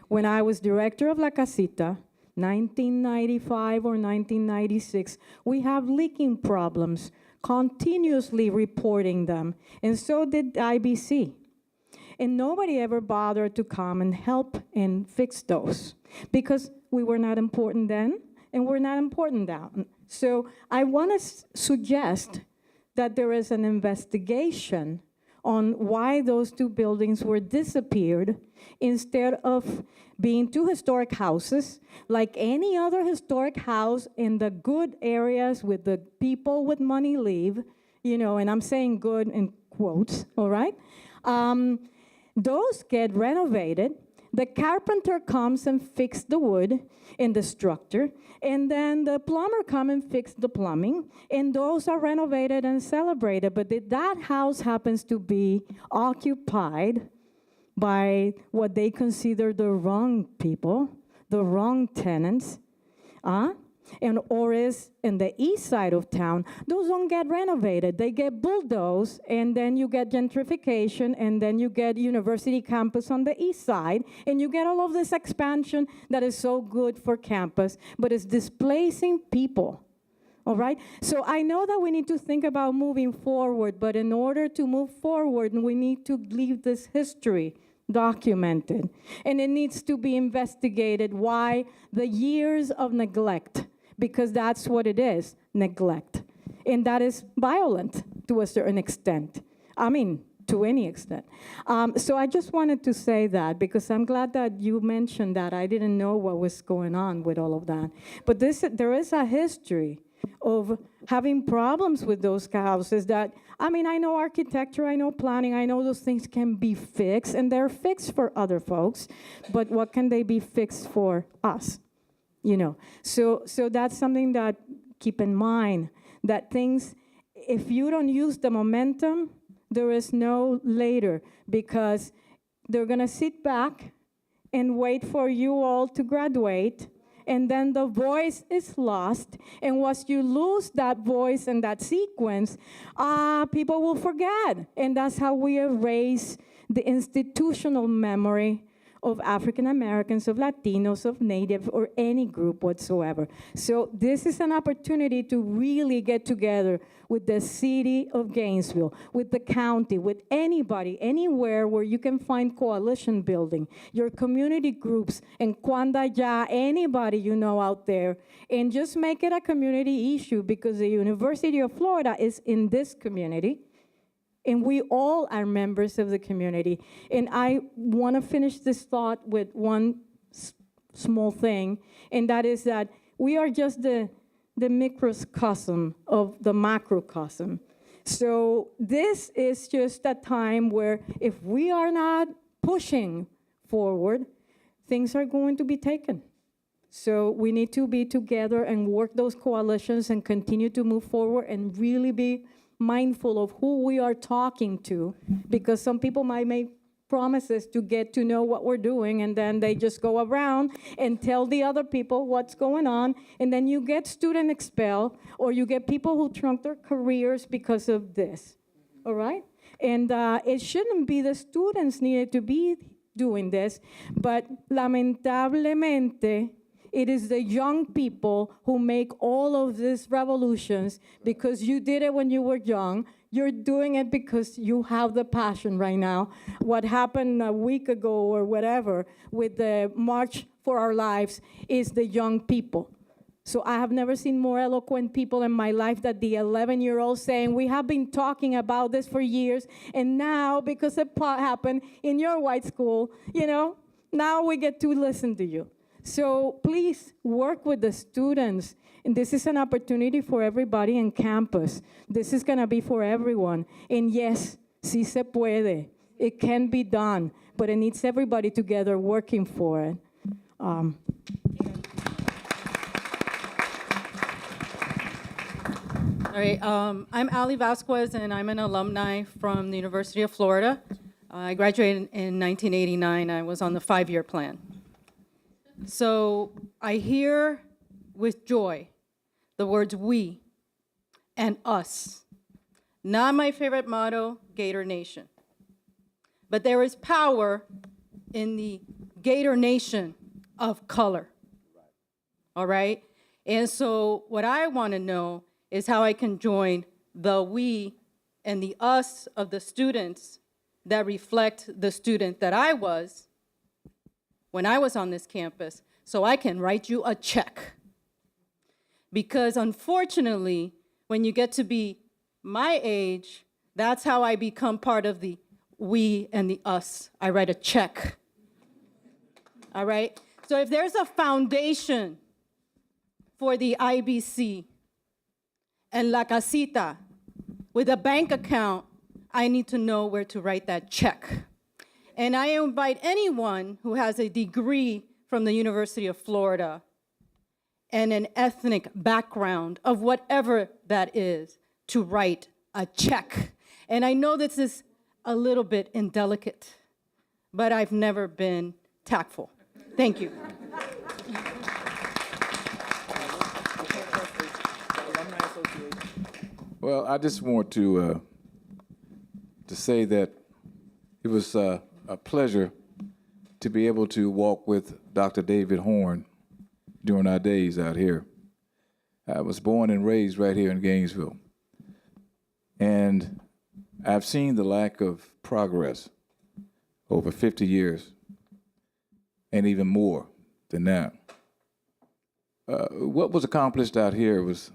When I was director of La Casita, 1995 or 1996, we have leaking problems, continuously reporting them, and so did IBC. And nobody ever bothered to come and help and fix those, because we were not important then, and we're not important now. So I want to suggest that there is an investigation on why those 2 buildings were disappeared, instead of being 2 historic houses, like any other historic house in the good areas with the people with money live, and I'm saying good in quotes, all right? Those get renovated. The carpenter comes and fixes the wood in the structure, and then the plumber comes and fixes the plumbing, and those are renovated and celebrated. But that house happens to be occupied by what they consider the wrong people, the wrong tenants. and Ortiz in the east side of town, those don't get renovated. They get bulldozed, and then you get gentrification, and then you get university campus on the east side, and you get all of this expansion that is so good for campus, but it's displacing people. All right? So I know that we need to think about moving forward, but in order to move forward, we need to leave this history documented. And it needs to be investigated why the years of neglect, because that's what it is, neglect. And that is violent to a certain extent. I mean, to any extent. So I just wanted to say that because I'm glad that you mentioned that. I didn't know what was going on with all of that. But there is a history of having problems with those houses that, I mean, I know architecture, I know planning, I know those things can be fixed, and they're fixed for other folks, but what can they be fixed for us? You know, so that's something that keep in mind, that things, if you don't use the momentum, there is no later, because they're gonna sit back and wait for you all to graduate, and then the voice is lost. And once you lose that voice and that sequence, people will forget. And that's how we erase the institutional memory of African Americans, of Latinos, of Native, or any group whatsoever. So this is an opportunity to really get together with the city of Gainesville, with the county, with anybody, anywhere where you can find coalition building, your community groups, and Cuanda Ya, anybody you know out there, and just make it a community issue, because the University of Florida is in this community, and we all are members of the community. And I want to finish this thought with one small thing, and that is that we are just the microcosm of the macrocosm. So this is just a time where if we are not pushing forward, things are going to be taken. So we need to be together and work those coalitions and continue to move forward and really be mindful of who we are talking to, because some people might make promises to get to know what we're doing, and then they just go around and tell the other people what's going on, and then you get student expelled, or you get people who trunk their careers because of this, all right? And it shouldn't be the students needed to be doing this, but lamentablemente, it is the young people who make all of these revolutions because you did it when you were young. You're doing it because you have the passion right now. What happened a week ago or whatever with the March for Our Lives is the young people. So I have never seen more eloquent people in my life than the 11-year-old saying, we have been talking about this for years, and now because it happened in your white school, you know, now we get to listen to you. So please work with the students. And this is an opportunity for everybody in campus. This is gonna be for everyone. And yes, sí se puede. It can be done, but it needs everybody together working for it. All right, I'm Ali Vasquez, and I'm an alumni from the University of Florida. I graduated in 1989. I was on the 5-year plan. So I hear with joy the words we and us. Not my favorite motto, Gator Nation. But there is power in the Gator Nation of color. All right? And so what I want to know is how I can join the we and the us of the students that reflect the student that I was when I was on this campus, so I can write you a check. Because unfortunately, when you get to be my age, that's how I become part of the we and the us. I write a check. All right? So if there's a foundation for the IBC and La Casita with a bank account, I need to know where to write that check. And I invite anyone who has a degree from the University of Florida and an ethnic background of whatever that is to write a check. And I know this is a little bit indelicate, but I've never been tactful. Thank you. Well, I just want to say that it was a pleasure to be able to walk with Dr. David Horne during our days out here. I was born and raised right here in Gainesville. And I've seen the lack of progress over 50 years, and even more than that. What was accomplished out here was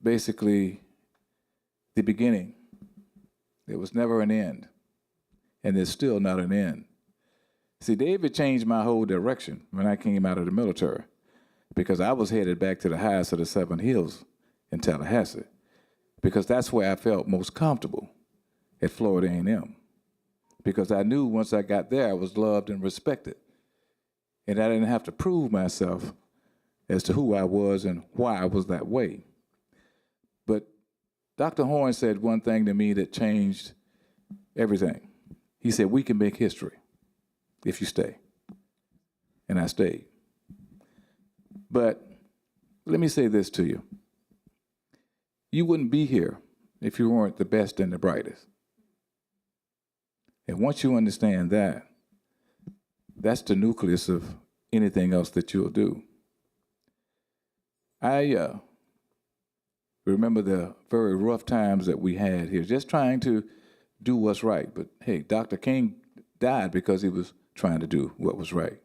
basically the beginning. There was never an end, and there's still not an end. See, David changed my whole direction when I came out of the military, because I was headed back to the highest of the Seven Hills in Tallahassee, because that's where I felt most comfortable, at Florida A&M, because I knew once I got there I was loved and respected, and I didn't have to prove myself as to who I was and why I was that way. But Dr. Horne said one thing to me that changed everything. He said, we can make history if you stay. And I stayed. But let me say this to you. You wouldn't be here if you weren't the best and the brightest. And once you understand that, that's the nucleus of anything else that you'll do. I remember the very rough times that we had here, just trying to do what's right. But hey, Dr. King died because he was trying to do what was right.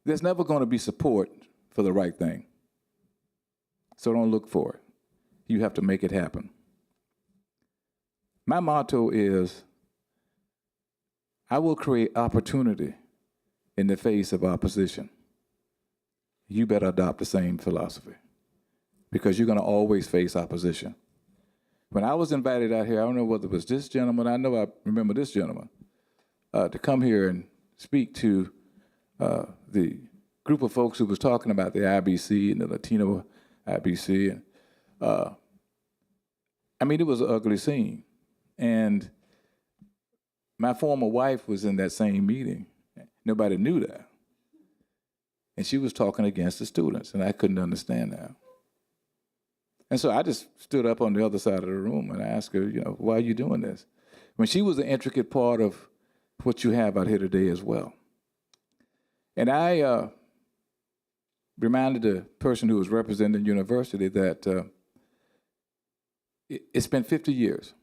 There's never going to be support for the right thing. So don't look for it. You have to make it happen. My motto is, I will create opportunity in the face of opposition. You better adopt the same philosophy, because you're going to always face opposition. When I was invited out here, I don't know whether it was this gentleman, I know I remember this gentleman, to come here and speak to the group of folks who was talking about the IBC and the Latino IBC. And I mean, it was an ugly scene. And my former wife was in that same meeting. Nobody knew that. And she was talking against the students, and I couldn't understand that. And so I just stood up on the other side of the room and I asked her, why are you doing this? When she was an intricate part of what you have out here today as well. And I reminded the person who was representing the university that it's been 50 years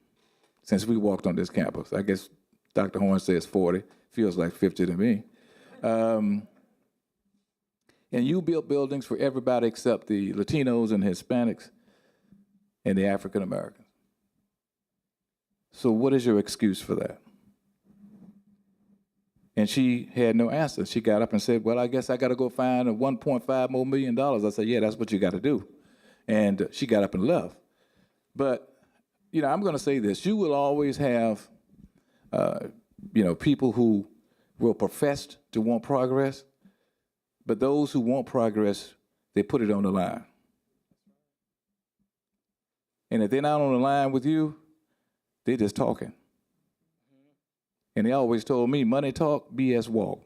since we walked on this campus. I guess Dr. Horne says 40, feels like 50 to me. And you built buildings for everybody except the Latinos and Hispanics and the African Americans. So what is your excuse for that? And she had no answer. She got up and said, well, I guess I got to go find a $1.5 million more. I said, yeah, that's what you got to do. And she got up and left. But, I'm going to say this. You will always have, people who will profess to want progress, but those who want progress, they put it on the line. And if they're not on the line with you, they're just talking. And they always told me, money talk, BS walk.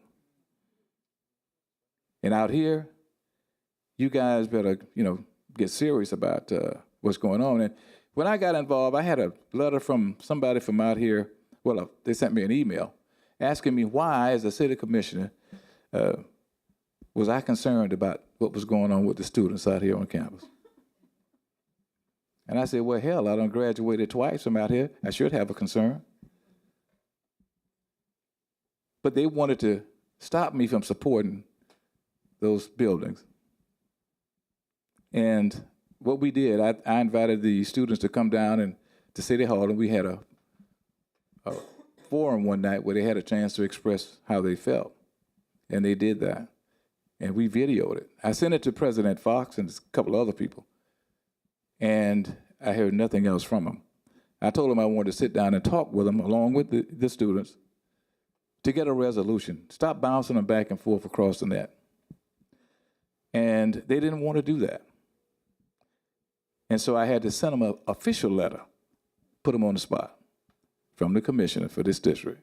And out here, you guys better, get serious about what's going on. And when I got involved, I had a letter from somebody from out here. Well, they sent me an email asking me why, as a city commissioner, was I concerned about what was going on with the students out here on campus. And I said, well, hell, I done graduated twice from out here. I should have a concern. But they wanted to stop me from supporting those buildings. And what we did, I invited the students to come down and to City Hall, and we had a forum one night where they had a chance to express how they felt. And they did that. And we videoed it. I sent it to President Fox and a couple other people. And I heard nothing else from them. I told them I wanted to sit down and talk with them along with the students to get a resolution. Stop bouncing them back and forth across the net. And they didn't want to do that. And so I had to send them an official letter, put them on the spot from the commissioner for this district,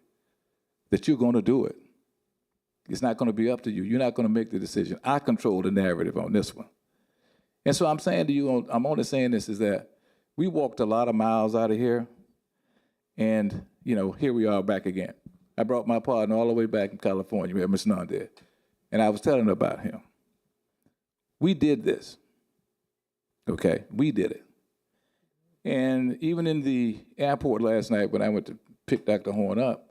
that you're going to do it. It's not going to be up to you. You're not going to make the decision. I control the narrative on this one. And so I'm saying to you, I'm only saying this is that we walked a lot of miles out of here, and, you know, here we are back again. I brought my partner all the way back from California, where Miss Nunn did, and I was telling her about him. We did this, okay? We did it. And even in the airport last night when I went to pick Dr. Horne up,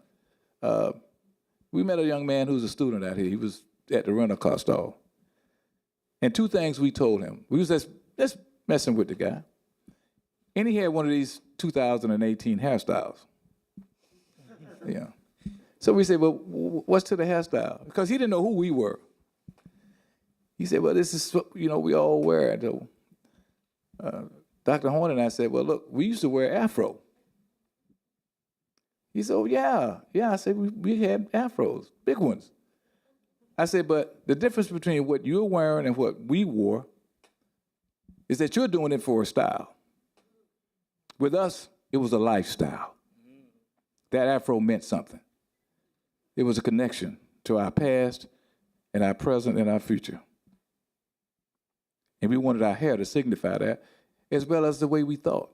we met a young man who's a student out here. He was at the rental car stall. And two things we told him. We was just messing with the guy. And he had one of these 2018 hairstyles. Yeah. So we said, well, what's to the hairstyle? Because he didn't know who we were. He said, well, this is what, you know, we all wear. And so, Dr. Horne and I said, well, look, we used to wear afro. He said, oh, yeah. Yeah, I said, we had afros, big ones. I said, but the difference between what you're wearing and what we wore is that you're doing it for a style. With us, it was a lifestyle. That afro meant something. It was a connection to our past and our present and our future. And we wanted our hair to signify that, as well as the way we thought,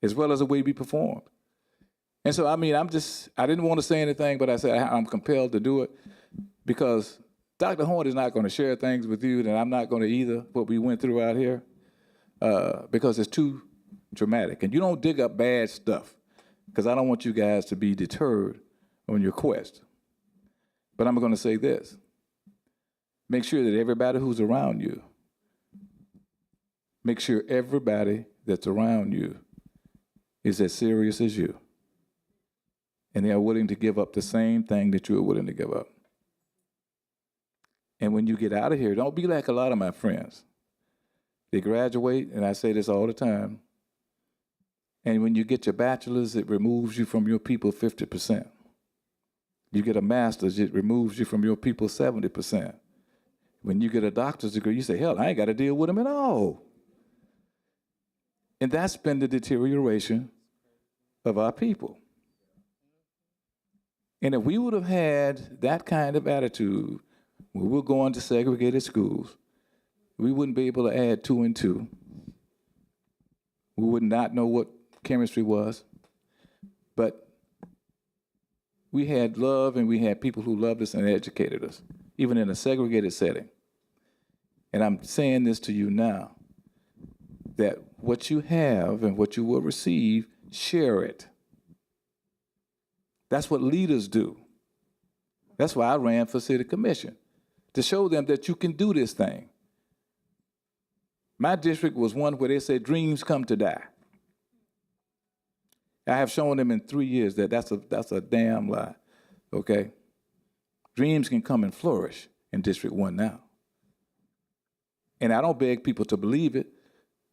as well as the way we performed. And so, I mean, I didn't want to say anything, but I said I'm compelled to do it because Dr. Horne is not going to share things with you, and I'm not going to either, what we went through out here, because it's too dramatic. And you don't dig up bad stuff, because I don't want you guys to be deterred on your quest. But I'm going to say this. Make sure that everybody who's around you, make sure everybody that's around you is as serious as you. And they are willing to give up the same thing that you are willing to give up. And when you get out of here, don't be like a lot of my friends. They graduate, and I say this all the time, and when you get your bachelor's, it removes you from your people 50%. You get a master's, it removes you from your people 70%. When you get a doctor's degree, you say, hell, I ain't got to deal with them at all. And that's been the deterioration of our people. And if we would have had that kind of attitude when we were going to segregated schools, we wouldn't be able to add 2 and 2. We would not know what chemistry was. But we had love, and we had people who loved us and educated us, even in a segregated setting. And I'm saying this to you now, that what you have and what you will receive, share it. That's what leaders do. That's why I ran for city commission, to show them that you can do this thing. My district was one where they said dreams come to die. I have shown them in 3 years that that's a damn lie, okay? Dreams can come and flourish in District 1 now. And I don't beg people to believe it,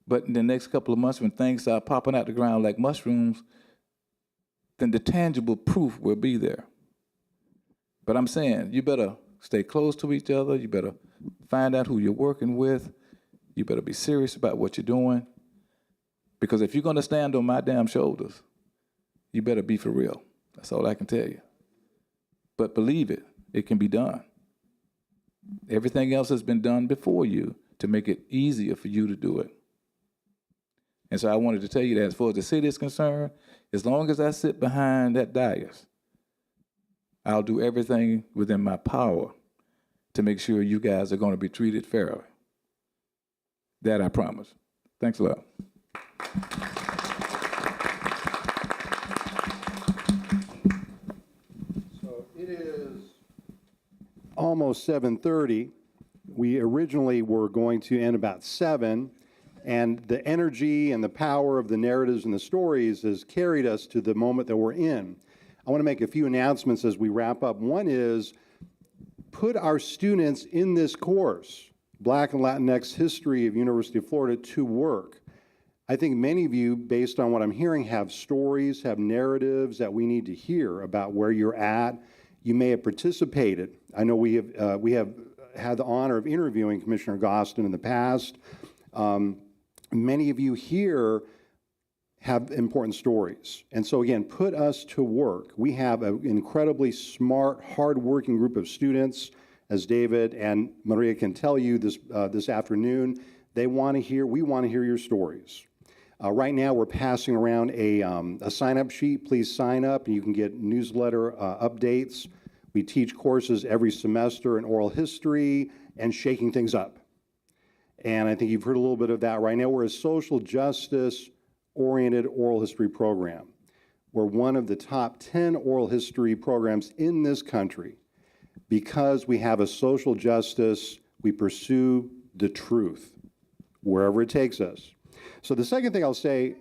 but in the next couple of months when things start popping out the ground like mushrooms, then the tangible proof will be there. But I'm saying, you better stay close to each other. You better find out who you're working with. You better be serious about what you're doing. Because if you're going to stand on my damn shoulders, you better be for real. That's all I can tell you. But believe it, it can be done. Everything else has been done before you to make it easier for you to do it. And so I wanted to tell you that as far as the city is concerned, as long as I sit behind that dais, I'll do everything within my power to make sure you guys are going to be treated fairly. That I promise. Thanks a lot. So it is almost 7:30. We originally were going to end about 7. And the energy and the power of the narratives and the stories has carried us to the moment that we're in. I want to make a few announcements as we wrap up. One is, put our students in this course, Black and Latinx History of University of Florida, to work. I think many of you, based on what I'm hearing, have stories, have narratives that we need to hear about where you're at. You may have participated. I know we have had the honor of interviewing Commissioner Gostin in the past. Many of you here have important stories. And so again, put us to work. We have an incredibly smart, hardworking group of students as David and Maria can tell you this afternoon, we want to hear your stories. Right now, we're passing around a sign-up sheet. Please sign up, and you can get newsletter updates. We teach courses every semester in oral history and shaking things up. And I think you've heard a little bit of that. Right now, we're a social justice-oriented oral history program. We're one of the top 10 oral history programs in this country because we have a social justice, we pursue the truth wherever it takes us. So the second thing I'll say,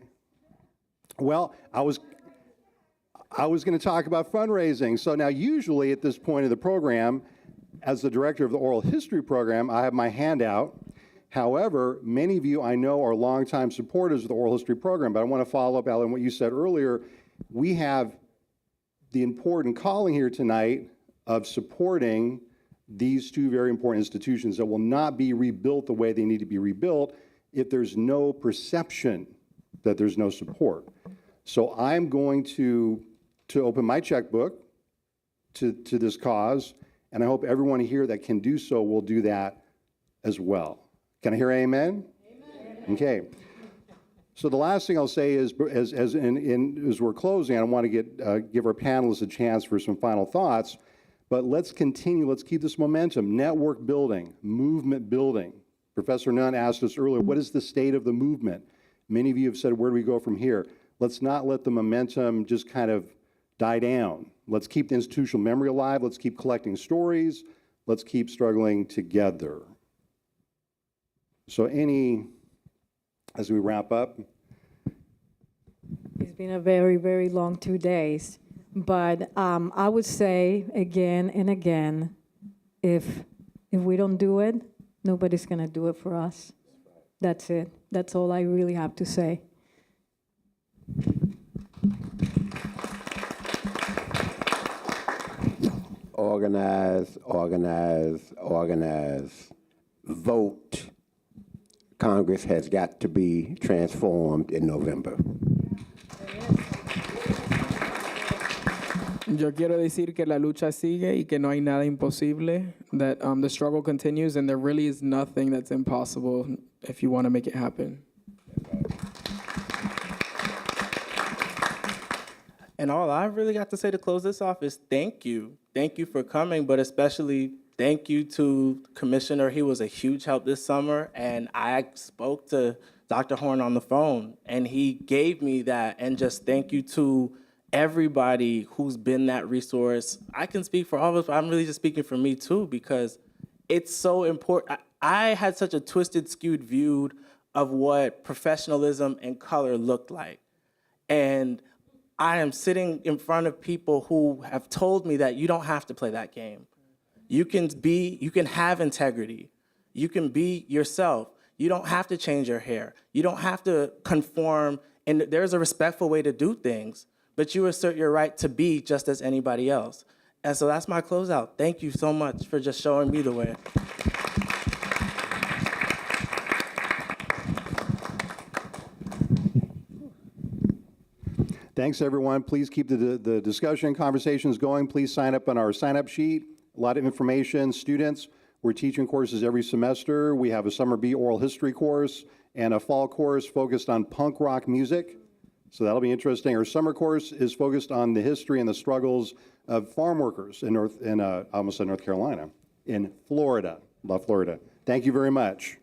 well, I was going to talk about fundraising. So now usually at this point of the program, as the director of the oral history program, I have my hand out. However, many of you I know are longtime supporters of the oral history program, but I want to follow up, Alan, what you said earlier. We have the important calling here tonight of supporting these two very important institutions that will not be rebuilt the way they need to be rebuilt if there's no perception that there's no support. So I'm going to open my checkbook to this cause, and I hope everyone here that can do so will do that as well. Can I hear amen? Amen. Okay. So the last thing I'll say is, as we're closing, I want to give our panelists a chance for some final thoughts, but let's continue, let's keep this momentum. Network building, movement building. Professor Nunn asked us earlier, what is the state of the movement? Many of you have said, where do we go from here? Let's not let the momentum just kind of die down. Let's keep the institutional memory alive. Let's keep collecting stories. Let's keep struggling together. So as we wrap up. It's been a very, very long 2 days. But I would say again and again, if we don't do it, nobody's going to do it for us. That's it. That's all I really have to say. Organize, organize, organize. Vote. Congress has got to be transformed in November. Yo quiero decir que la lucha sigue y que no hay nada imposible, that the struggle continues and there really is nothing that's impossible if you want to make it happen. And all I really got to say to close this off is thank you. Thank you for coming, but especially thank you to Commissioner. He was a huge help this summer, and I spoke to Dr. Horne on the phone, and he gave me that, and just thank you to everybody who's been that resource. I can speak for all of us, but I'm really just speaking for me too, because it's so important. I had such a twisted, skewed view of what professionalism and color looked like. And I am sitting in front of people who have told me that you don't have to play that game. You can have integrity. You can be yourself. You don't have to change your hair. You don't have to conform, and there's a respectful way to do things, but you assert your right to be just as anybody else. And so that's my closeout. Thank you so much for just showing me the way. Thanks, everyone. Please keep the discussion, conversations going. Please sign up on our sign-up sheet. A lot of information. Students, we're teaching courses every semester. We have a Summer B oral history course and a fall course focused on punk rock music. So that'll be interesting. Our summer course is focused on the history and the struggles of farm workers in North Carolina, in Florida. Love Florida. Thank you very much.